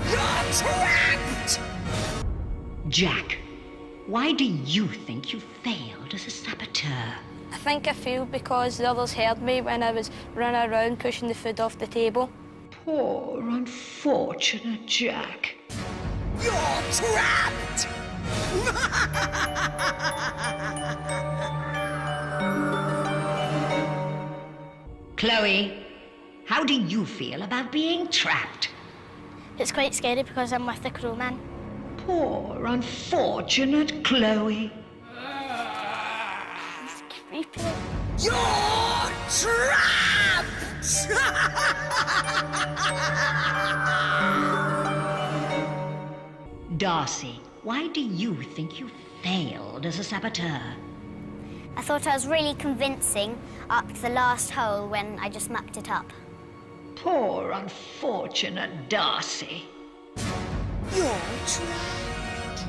You're trapped! Jack, why do you think you failed as a saboteur? I think I failed because the others heard me when I was running around pushing the food off the table. Poor, unfortunate Jack. You're trapped! Chloe, how do you feel about being trapped? It's quite scary because I'm with the crowman. Poor, unfortunate Chloe. It's creepy. You're trapped! Darcy, why do you think you failed as a saboteur? I thought I was really convincing up to the last hole when I just mucked it up. Poor, unfortunate Darcy. You're trapped!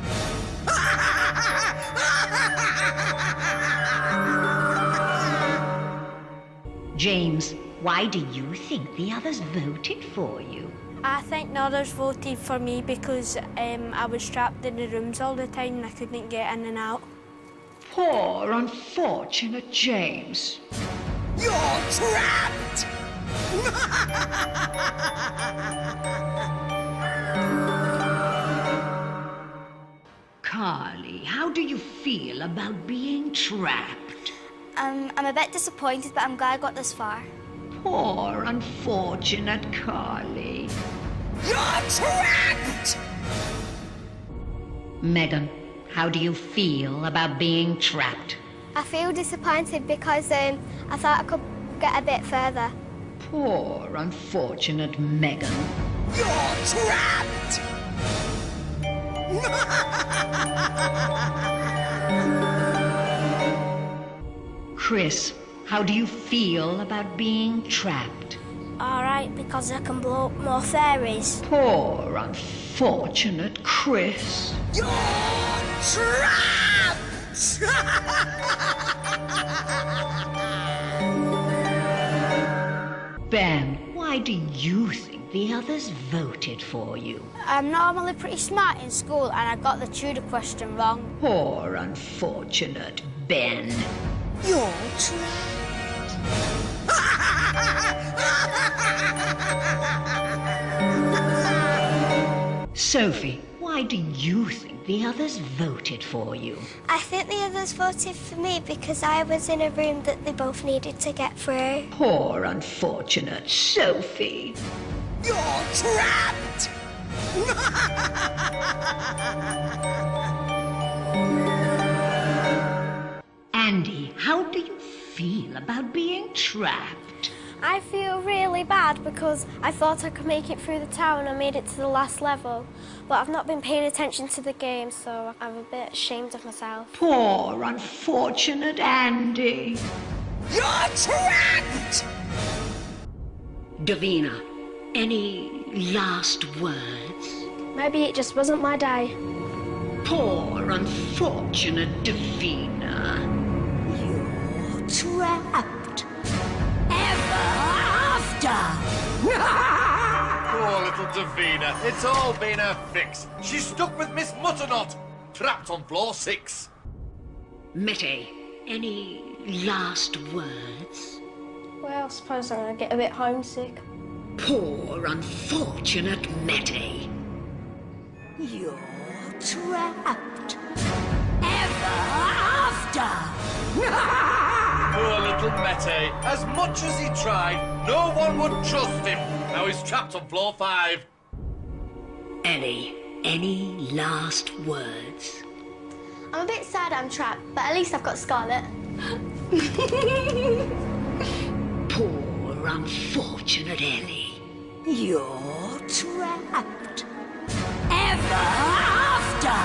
James, why do you think the others voted for you? I think the others voted for me because I was trapped in the rooms all the time and I couldn't get in and out. Poor, unfortunate James. You're trapped! Carly, how do you feel about being trapped? I'm a bit disappointed, but I'm glad I got this far. Poor, unfortunate Carly. You're trapped! Megan, how do you feel about being trapped? I feel disappointed because I thought I could get a bit further. Poor, unfortunate Megan. You're trapped! Chris, how do you feel about being trapped? All right, because I can blow up more fairies. Poor, unfortunate Chris. You're trapped! Ben, why do you think the others voted for you? I'm normally pretty smart in school and I got the Tudor question wrong. Poor, unfortunate Ben. You're trapped. Sophie, why do you think the others voted for you? I think the others voted for me because I was in a room that they both needed to get through. Poor, unfortunate Sophie. You're trapped! Andy, how do you feel about being trapped? I feel really bad because I thought I could make it through the tower and I made it to the last level. But I've not been paying attention to the game, so I'm a bit ashamed of myself. Poor, unfortunate Andy. You're trapped! Davina, any last words? Maybe it just wasn't my day. Poor, unfortunate Davina. You're trapped. Ever after. Poor little Davina. It's all been a fix. She's stuck with Miss Mutternot, trapped on floor 6. Mette, any last words? Well, I suppose I'm going to get a bit homesick. Poor, unfortunate Mette. You're trapped. Ever after. Poor little Mette. As much as he tried, no one would trust him. Now he's trapped on floor 5. Ellie, any last words? I'm a bit sad I'm trapped, but at least I've got Scarlet. Poor, unfortunate Ellie. You're trapped. Ever after.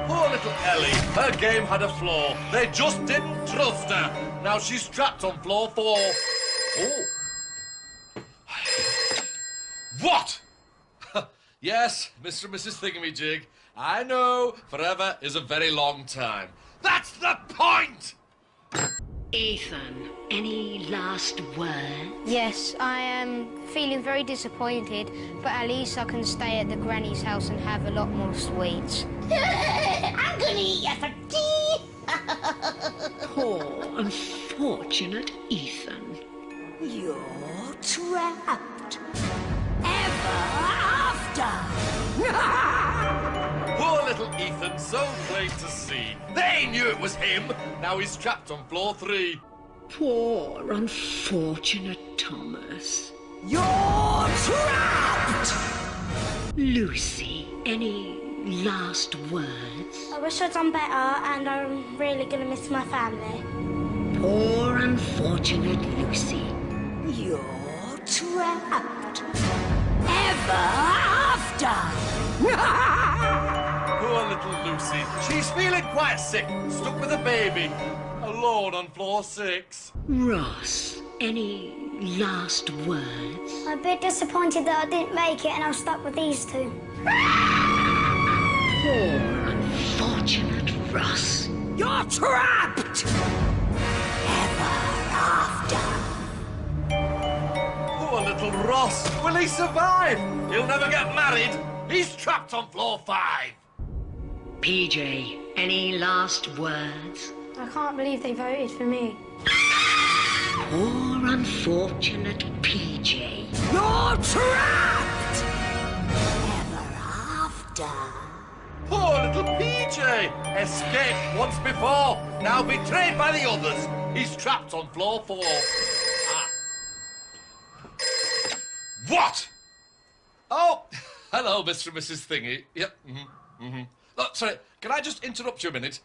Poor little Ellie. Her game had a flaw. They just didn't trust her. Now she's trapped on floor 4. Oh. What? Yes, Mr. and Mrs. Thingamajig. I know forever is a very long time. That's the point! Ethan, any last words? Yes, I am feeling very disappointed, but at least I can stay at the granny's house and have a lot more sweets. I'm gonna eat you for tea. Poor, unfortunate Ethan. You're trapped. Ever after. Poor little Ethan, so plain to see. They knew it was him. Now he's trapped on floor 3. Poor, unfortunate Thomas. You're trapped. Lucy, any last words? I wish I'd done better, and I'm really going to miss my family. Poor, unfortunate Lucy. You're trapped. Ever after. Poor little Lucy. She's feeling quite sick, stuck with a baby. Alone on floor 6. Ross, any last words? I'm a bit disappointed that I didn't make it and I'm stuck with these two. Poor, unfortunate Ross. You're trapped. Ever after. Poor little Ross. Will he survive? He'll never get married. He's trapped on floor 5. PJ, any last words? I can't believe they voted for me. Poor, unfortunate PJ. You're trapped. Ever after. Poor little PJ. Escaped once before. Now betrayed by the others. He's trapped on floor 4. What? Oh, hello, Mr. and Mrs. Thingy. Yep. Oh, sorry, can I just interrupt you a minute?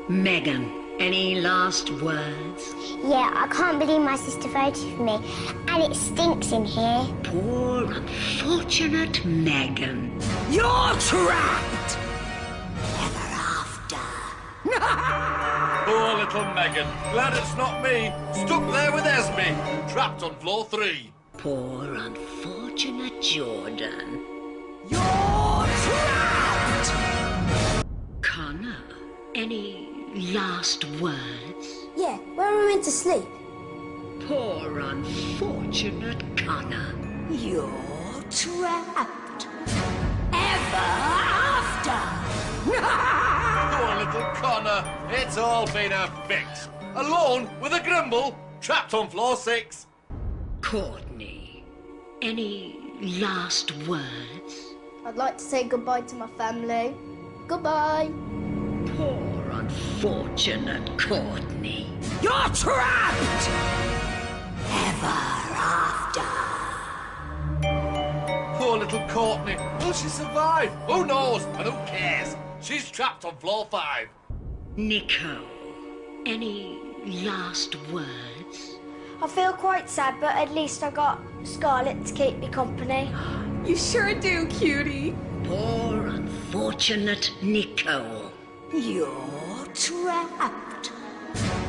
Megan, Any last words? Yeah, I can't believe my sister voted for me. And it stinks in here. Poor unfortunate Megan. You're trapped! Poor little Megan. Glad it's not me. Stuck there with Esme. Trapped on floor 3. Poor unfortunate Jordan. You're trapped! Connor, any last words? Yeah, where am I meant to sleep? Poor unfortunate Connor. You're trapped. Ever after! Poor little Connor. It's all been a fix. Alone with a Grimble. Trapped on floor 6. Courtney, any last words? I'd like to say goodbye to my family. Goodbye. Poor unfortunate Courtney. You're trapped! Ever after! Poor little Courtney. Will she survive? Who knows? And who cares? She's trapped on floor 5. Nico, any last words? I feel quite sad, but at least I got Scarlett to keep me company. You sure do, cutie. Poor unfortunate Nico. You're trapped.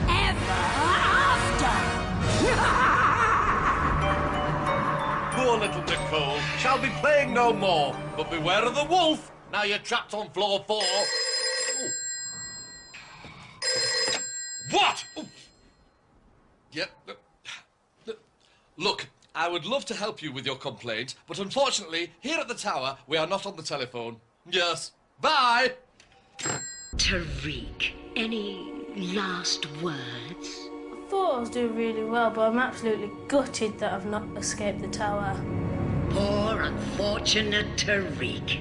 Ever after! Poor little Nicole shall be playing no more. But beware of the wolf. Now you're trapped on floor 4. Ooh. What? Ooh. Yep. Look, I would love to help you with your complaint, but unfortunately, here at the tower, we are not on the telephone. Yes. Bye! Tariq, any last words? I thought I was doing really well, but I'm absolutely gutted that I've not escaped the tower. Poor unfortunate Tariq.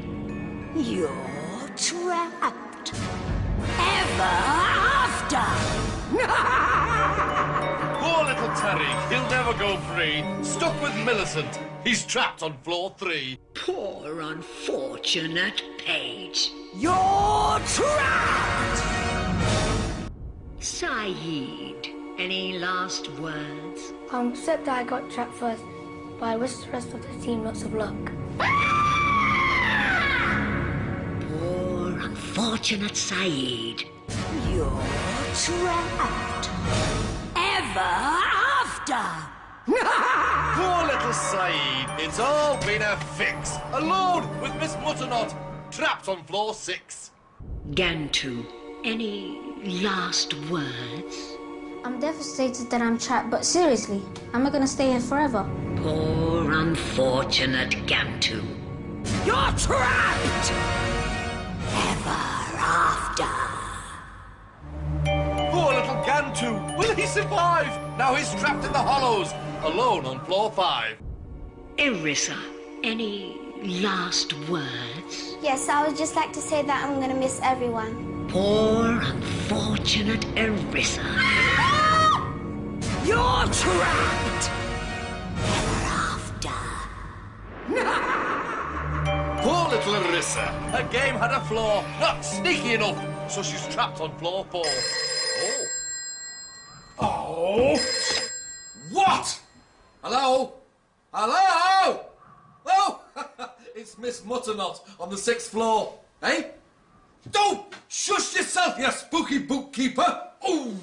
You're trapped. Ever after! Poor little Tariq, he'll never go free. Stuck with Millicent. He's trapped on floor 3. Poor unfortunate Paige. You're trapped! Saeed, any last words? Except that I got trapped first, but I wish the rest of the team lots of luck. Poor unfortunate Saeed. You're trapped. Ever after! Poor little Saeed. It's all been a fix. Alone with Miss Butternut. Trapped on floor 6. Gantu, any last words? I'm devastated that I'm trapped, but seriously, am I gonna stay here forever? Poor unfortunate Gantu. You're trapped! Ever after! Poor little Gantu. Will he survive? Now he's trapped in the hollows. Alone on floor 5. Erissa, any last words? Yes, I would just like to say that I'm going to miss everyone. Poor unfortunate Erissa. You're trapped! Ever after! Poor little Arissa. Her game had a flaw. Not sneaky enough. So she's trapped on floor 4. Oh. Oh. What? Hello? Hello? Oh, it's Miss Butternut on the 6th floor. Eh? Don't shush yourself, you spooky bookkeeper. Ooh.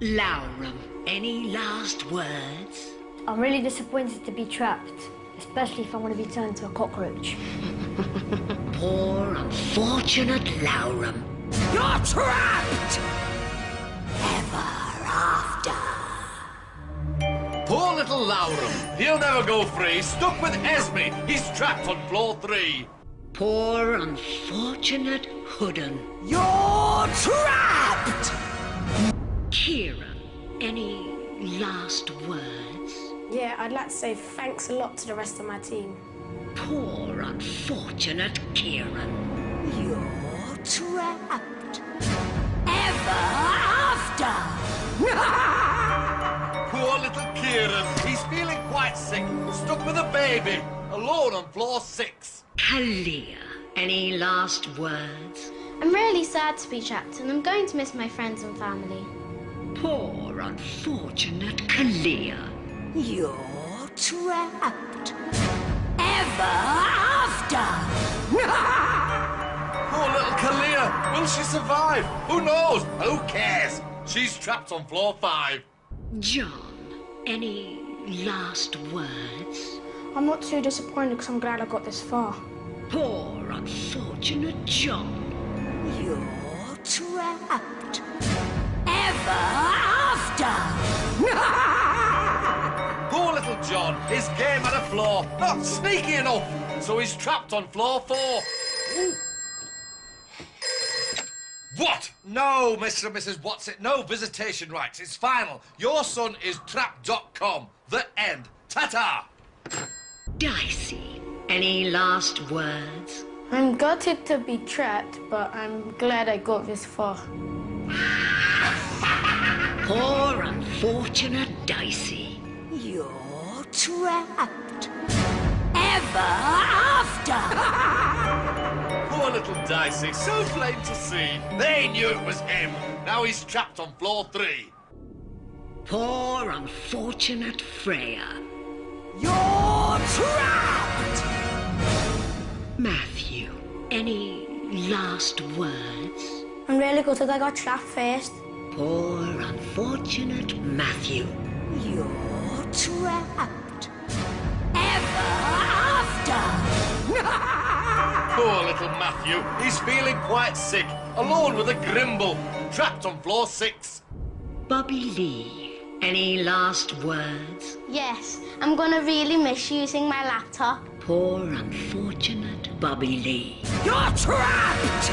Lauram, any last words? I'm really disappointed to be trapped, especially if I want to be turned into a cockroach. Poor unfortunate Lauram. You're trapped! Ever after! Poor little Lauram. He'll never go free. Stuck with Esme. He's trapped on floor 3. Poor unfortunate Hooden. You're trapped! Kira, any last words? Yeah, I'd like to say thanks a lot to the rest of my team. Poor unfortunate Kieran. You're trapped. Ever after! Poor little Kieran. He's feeling quite sick. Stuck with a baby. Alone on floor 6. Kalia, any last words? I'm really sad to be trapped, and I'm going to miss my friends and family. Poor unfortunate Kalia. You're trapped. Ever after. Poor little Kalia. Will she survive? Who knows? Who cares? She's trapped on floor 5. John, any last words? I'm not too disappointed because I'm glad I got this far. Poor unfortunate John. You're trapped. Ever after. Poor little John. His game had a flaw. Not sneaky enough. So he's trapped on floor 4. Ooh. What? No, Mr. and Mrs. What's-it? No visitation rights. It's final. Your son is trapped.com. The end. Ta-ta. Dicey, any last words? I'm gutted to be trapped, but I'm glad I got this far. Poor unfortunate Dicey. You're trapped. Ever after. Poor little Dicey, so plain to see. They knew it was him. Now he's trapped on floor 3. Poor unfortunate Freya. You're trapped! Matthew, any last words? I'm really gutted I got trapped first. Poor unfortunate Matthew. You're trapped. Ever after. Poor little Matthew. He's feeling quite sick. Alone with a Grimble. Trapped on floor 6. Bobby Lee, any last words? Yes, I'm gonna really miss using my laptop. Poor unfortunate Bobby Lee. You're trapped!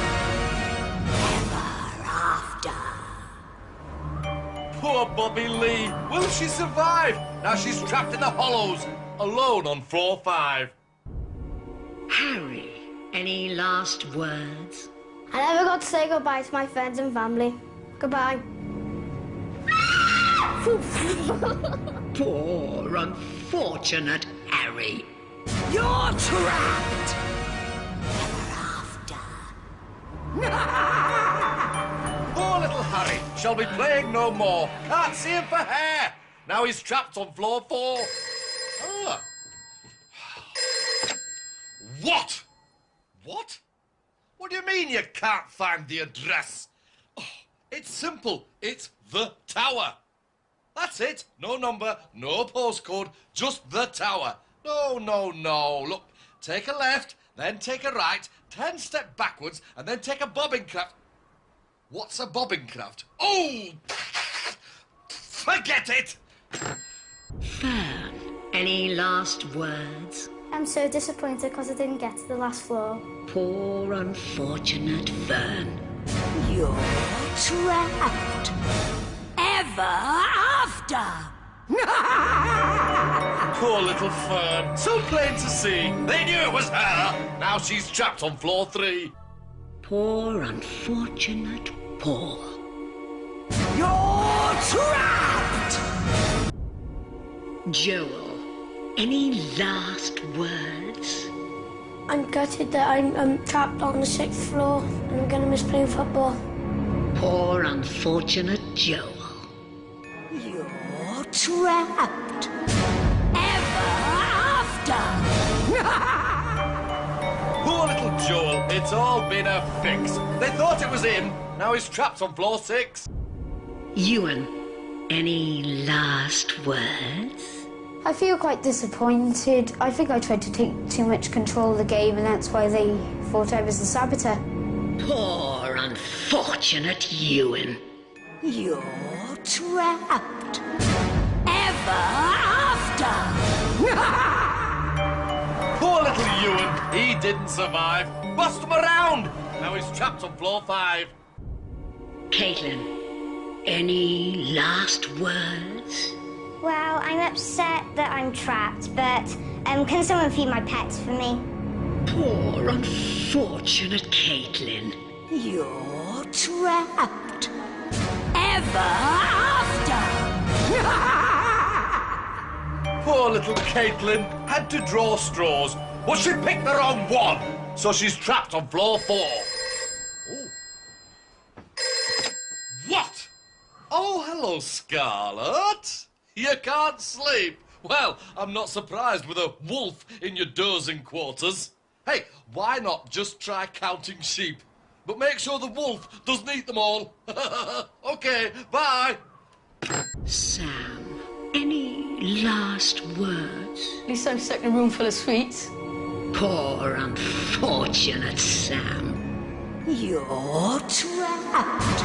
Ever after. Poor Bobby Lee. Will she survive? Now she's trapped in the hollows. Alone on floor 5. Harry, any last words? I never got to say goodbye to my friends and family. Goodbye. Poor unfortunate Harry. You're trapped. Ever after. Poor little Harry shall be playing no more. Can't see him for hair. Now he's trapped on floor 4. Ah. What? What? What do you mean you can't find the address? Oh, it's simple. It's the tower. That's it. No number, no postcode, just the tower. No, no, no. Look, take a left, then take a right, 10 step backwards, and then take a bobbing craft. What's a bobbing craft? Oh! Forget it! Fern, any last words? I'm so disappointed because I didn't get to the last floor. Poor unfortunate Fern. You're trapped. Ever after. Poor little Fern. So plain to see. They knew it was her. Now she's trapped on floor 3. Poor unfortunate Paul. You're trapped! Joel, any last words? I'm gutted that I'm trapped on the 6th floor and I'm going to miss playing football. Poor unfortunate Joel. You're trapped. Ever after. Poor little Joel. It's all been a fix. They thought it was him. Now he's trapped on floor 6. Ewan, any last words? I feel quite disappointed. I think I tried to take too much control of the game and that's why they thought I was the saboteur. Poor unfortunate Ewan. You're trapped. Ever after. Poor little Ewan. He didn't survive. Bust him around. Now he's trapped on floor 5. Caitlin, any last words? Well, I'm upset that I'm trapped, but can someone feed my pets for me? Poor unfortunate Caitlin. You're trapped. Ever after. Poor little Caitlin had to draw straws, but she picked the wrong one, so she's trapped on floor 4. Ooh. Hello, Scarlet. You can't sleep? Well, I'm not surprised with a wolf in your dozing quarters. Hey, why not just try counting sheep? But make sure the wolf doesn't eat them all. OK, bye. Sam, any last words? At least I'm stuck in a room full of sweets. Poor unfortunate Sam. You're trapped.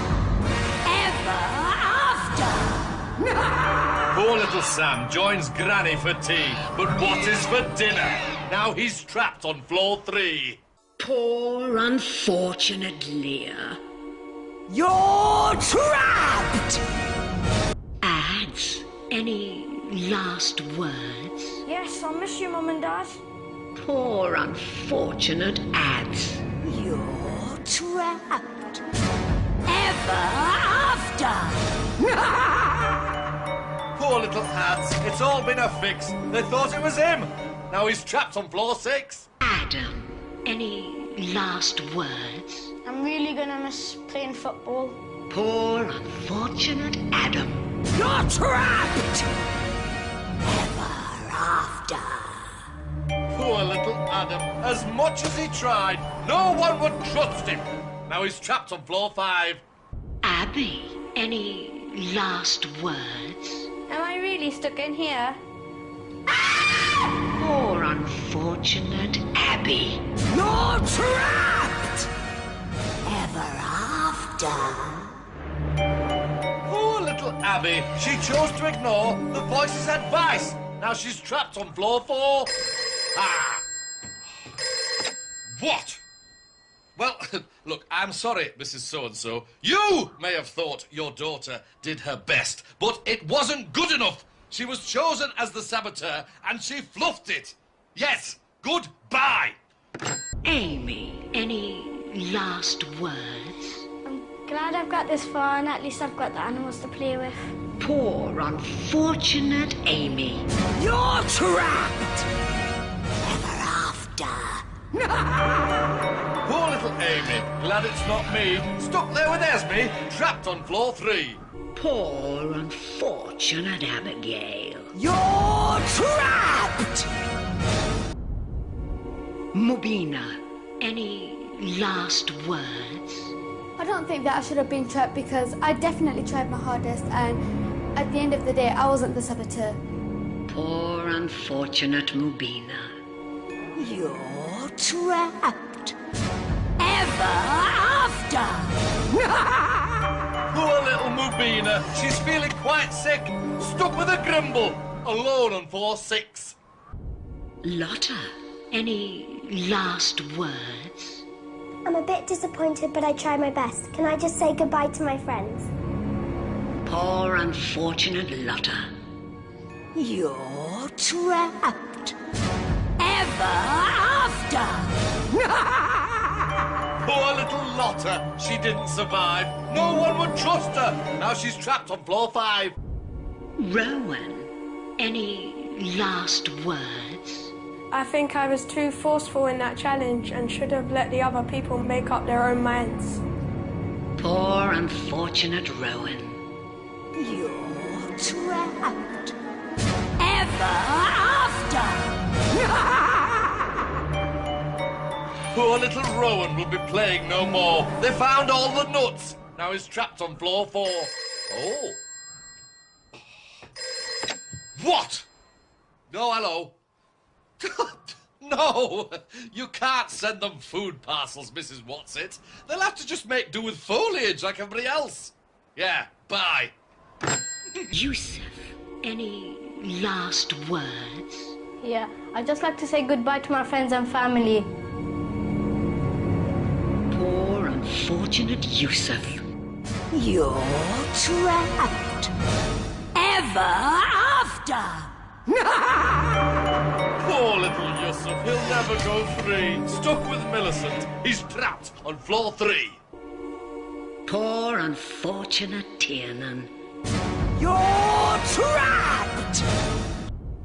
Ever after. Poor little Sam joins Granny for tea, but what is for dinner? Now he's trapped on floor 3. Poor unfortunate Leah. You're trapped. Ads, any last words? Yes, I miss you, Mum and Dad. Poor unfortunate Ads. You're trapped. Ever after. Poor little Ads. It's all been a fix. They thought it was him. Now he's trapped on floor 6. Adam, any last words? I'm really gonna miss playing football. Poor unfortunate Adam. You're trapped. Ever after. Poor little Adam. As much as he tried, no one would trust him. Now he's trapped on floor 5. Abby, any last words? Am I really stuck in here? Poor unfortunate Abby. You're trapped. Ever after. Poor little Abby. She chose to ignore the voice's advice. Now she's trapped on floor 4. Ah! What? Well, look, I'm sorry, Mrs. So-and-so. You may have thought your daughter did her best, but it wasn't good enough. She was chosen as the saboteur, and she fluffed it. Yes, goodbye. Amy, any last words? I'm glad I've got this far, and at least I've got the animals to play with. Poor unfortunate Amy. You're trapped. Ever after. Poor little Amy. Glad it's not me. Stuck there with Esme, trapped on floor 3. Poor unfortunate Abigail. You're trapped. Mubina, any last words? I don't think that I should have been trapped because I definitely tried my hardest, and at the end of the day, I wasn't the saboteur. Poor unfortunate Mubina. You're trapped. Ever after. Poor little Mubina. She's feeling quite sick. Stuck with a grumble. Alone on floor 6. Lotta, any last words? I'm a bit disappointed, but I tried my best. Can I just say goodbye to my friends? Poor unfortunate Lotta. You're trapped. Ever after. Poor little Lotta. She didn't survive. No one would trust her. Now she's trapped on floor 5. Rowan, any last words? I think I was too forceful in that challenge and should have let the other people make up their own minds. Poor unfortunate Rowan. You're trapped. Ever after. Poor little Rowan will be playing no more. They found all the nuts. Now he's trapped on floor 4. Oh. What? No, hello. No, you can't send them food parcels, Mrs. Whatsit. They'll have to just make do with foliage like everybody else. Yeah, bye. Yusuf, any last words? Yeah, I'd just like to say goodbye to my friends and family. Poor unfortunate Yusuf. You're trapped. Ever after. Poor little Yusuf, he'll never go free. Stuck with Millicent. He's trapped on floor 3. Poor unfortunate Tiernan. You're trapped!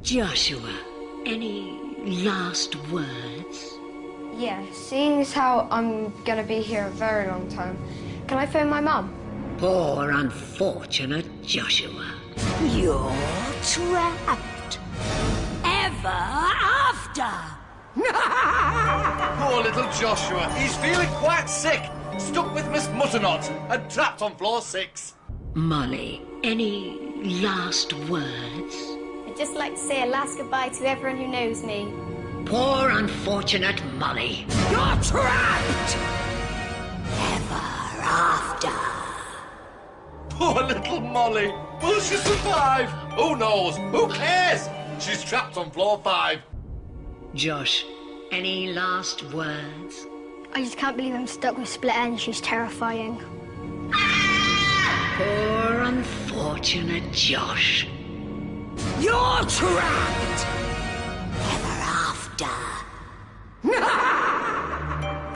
Joshua, any last words? Yeah, seeing as how I'm gonna be here a very long time, can I phone my mum? Poor unfortunate Joshua. You're trapped. Ever after. Poor little Joshua. He's feeling quite sick. Stuck with Miss Mutternot and trapped on floor 6. Molly, any last words? I'd just like to say a last goodbye to everyone who knows me. Poor unfortunate Molly. You're trapped. Ever after. Poor little Molly. Will she survive? Who knows? Who cares? She's trapped on floor 5. Josh, any last words? I just can't believe I'm stuck with Split Ends. She's terrifying. Poor unfortunate Josh. You're trapped. Ever after.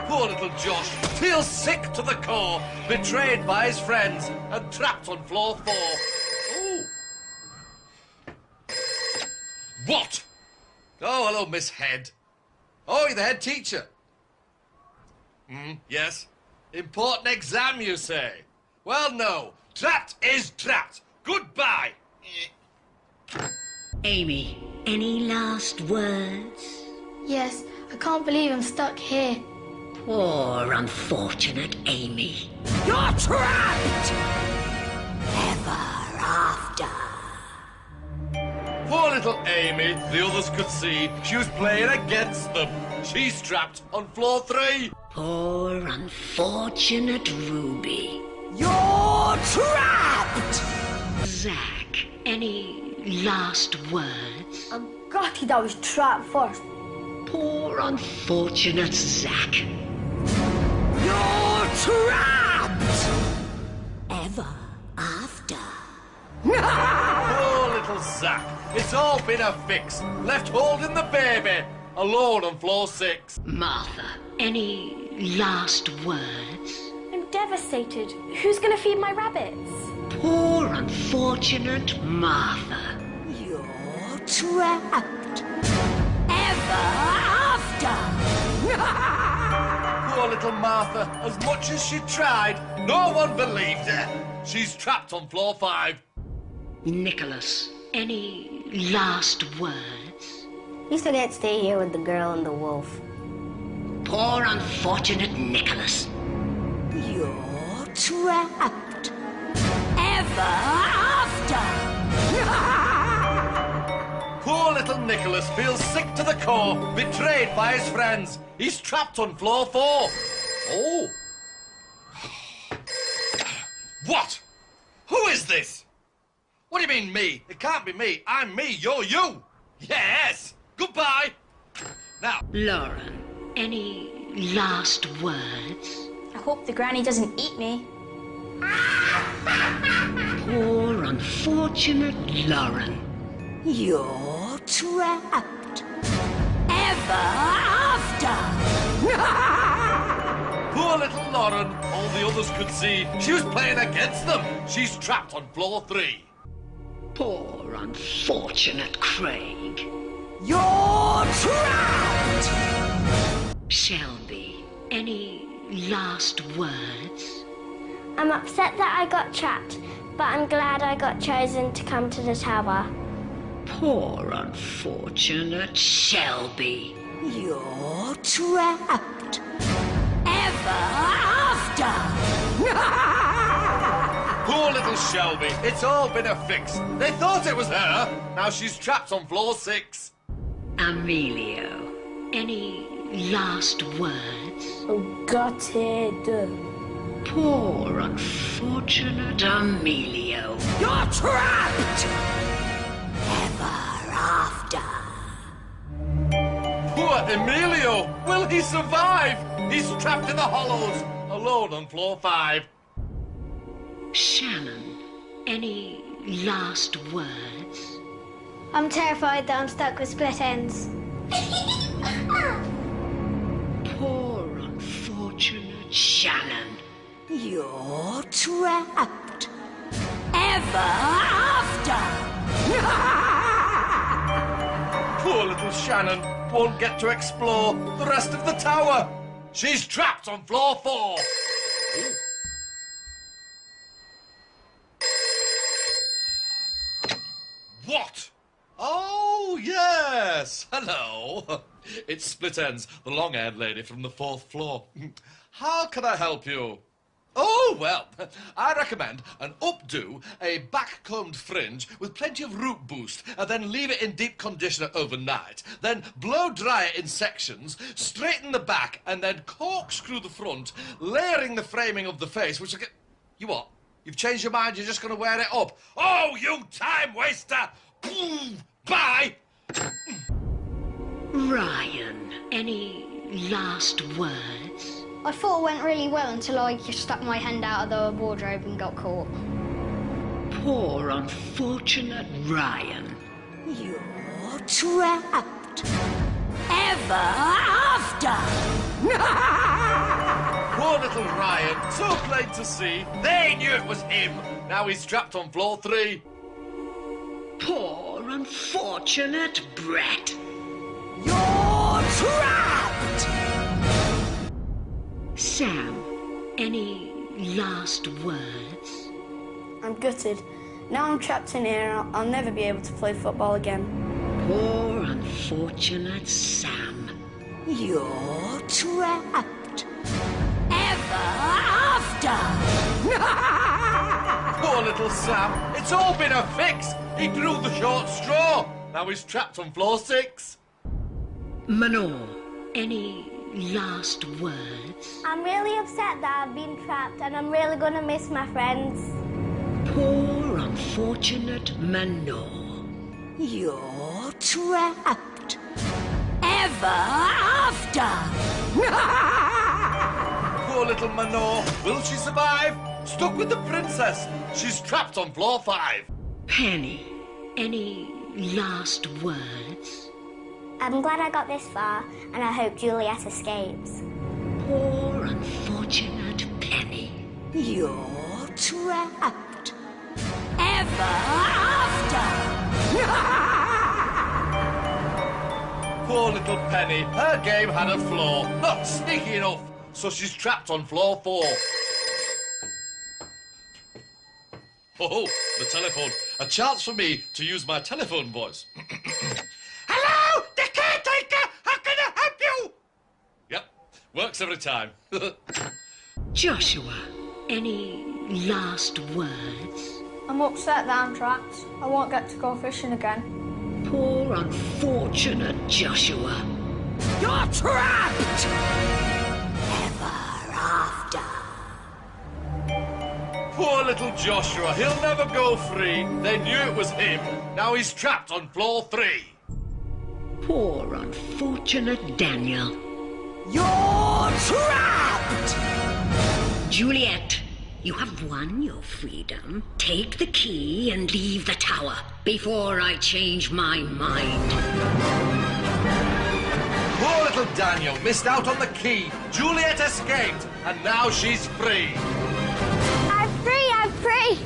Poor little Josh feels sick to the core, betrayed by his friends and trapped on floor 4. Ooh. What? Oh, hello, Miss Head. Oh, you're the head teacher. Yes. Important exam, you say? Well, no. Trapped is trapped. Goodbye. Amy, any last words? Yes, I can't believe I'm stuck here. Poor unfortunate Amy. You're trapped. Ever after. Poor little Amy. The others could see she was playing against them. She's trapped on floor 3. Poor unfortunate Ruby. You're trapped. Zach, any last words? I'm gutted I was trapped first. Poor unfortunate Zach. You're trapped. Ever after. Poor little Zach. It's all been a fix. Left holding the baby. Alone on floor 6. Martha, any last words? I'm devastated. Who's going to feed my rabbits? Poor unfortunate Martha. You're trapped. Ever after. Poor little Martha. As much as she tried, no one believed her. She's trapped on floor 5. Nicholas, any last words? At least I get to stay here with the girl and the wolf. Poor unfortunate Nicholas. You're trapped. Ever after. Poor little Nicholas feels sick to the core, betrayed by his friends. He's trapped on floor 4. Oh. What? Who is this? What do you mean, me? It can't be me. I'm me. You're you. Yes. Goodbye. Now. Lauren, any last words? I hope the granny doesn't eat me. Poor unfortunate Lauren. You're trapped. Ever after. Poor little Lauren. All the others could see she was playing against them. She's trapped on floor 3. Poor unfortunate Craig. You're trapped. Shelby, any last words? I'm upset that I got trapped, but I'm glad I got chosen to come to the tower. Poor unfortunate Shelby. You're trapped. Ever after. Poor little Shelby. It's all been a fix. They thought it was her. Now she's trapped on floor 6. Emilio, any last words? Gutted. Poor unfortunate Emilio. You're trapped. Ever after. Poor Emilio. Will he survive? He's trapped in the hollows, alone on floor 5. Shannon, any last words? I'm terrified that I'm stuck with Split Ends. Poor unfortunate Shannon. You're trapped. Ever after. Poor little Shannon won't get to explore the rest of the tower. She's trapped on floor 4. Ooh. Yes, hello. It's Split Ends, the long-haired lady from the 4th floor. How can I help you? Oh, well, I recommend an updo, a back-combed fringe with plenty of root boost, and then leave it in deep conditioner overnight. Then blow dry it in sections, straighten the back, and then corkscrew the front, layering the framing of the face, which will get... You what? You've changed your mind? You're just going to wear it up? Oh, you time waster! Bye! Ryan, any last words? I thought it went really well until I just stuck my hand out of the wardrobe and got caught. Poor unfortunate Ryan. You're trapped. Ever after. Poor little Ryan, so plain to see. They knew it was him. Now he's trapped on floor 3. Poor unfortunate Brett. You're trapped. Sam, any last words? I'm gutted. Now I'm trapped in here and I'll never be able to play football again. Poor unfortunate Sam. You're trapped. Ever after. Poor little Sam. It's all been a fix. He drew the short straw. Now he's trapped on floor 6. Manor, any last words? I'm really upset that I've been trapped and I'm really going to miss my friends. Poor unfortunate Manor. You're trapped. Ever after. Poor little Manor. Will she survive? Stuck with the princess. She's trapped on floor 5. Penny, any last words? I'm glad I got this far and I hope Juliet escapes. Poor unfortunate Penny. You're trapped. Ever after. Poor little Penny. Her game had a flaw. Not sneaky enough. So she's trapped on floor 4. Oh, the telephone. A chance for me to use my telephone voice. Hello, the caretaker. How can I help you? Yep, works every time. Joshua, any last words? I'm upset that I'm trapped. I won't get to go fishing again. Poor unfortunate Joshua. You're trapped. Ever after. Poor little Joshua. He'll never go free. They knew it was him. Now he's trapped on floor 3. Poor unfortunate Daniel. You're trapped. Juliet, you have won your freedom. Take the key and leave the tower before I change my mind. Poor little Daniel missed out on the key. Juliet escaped, and now she's free. I'm free, I'm free.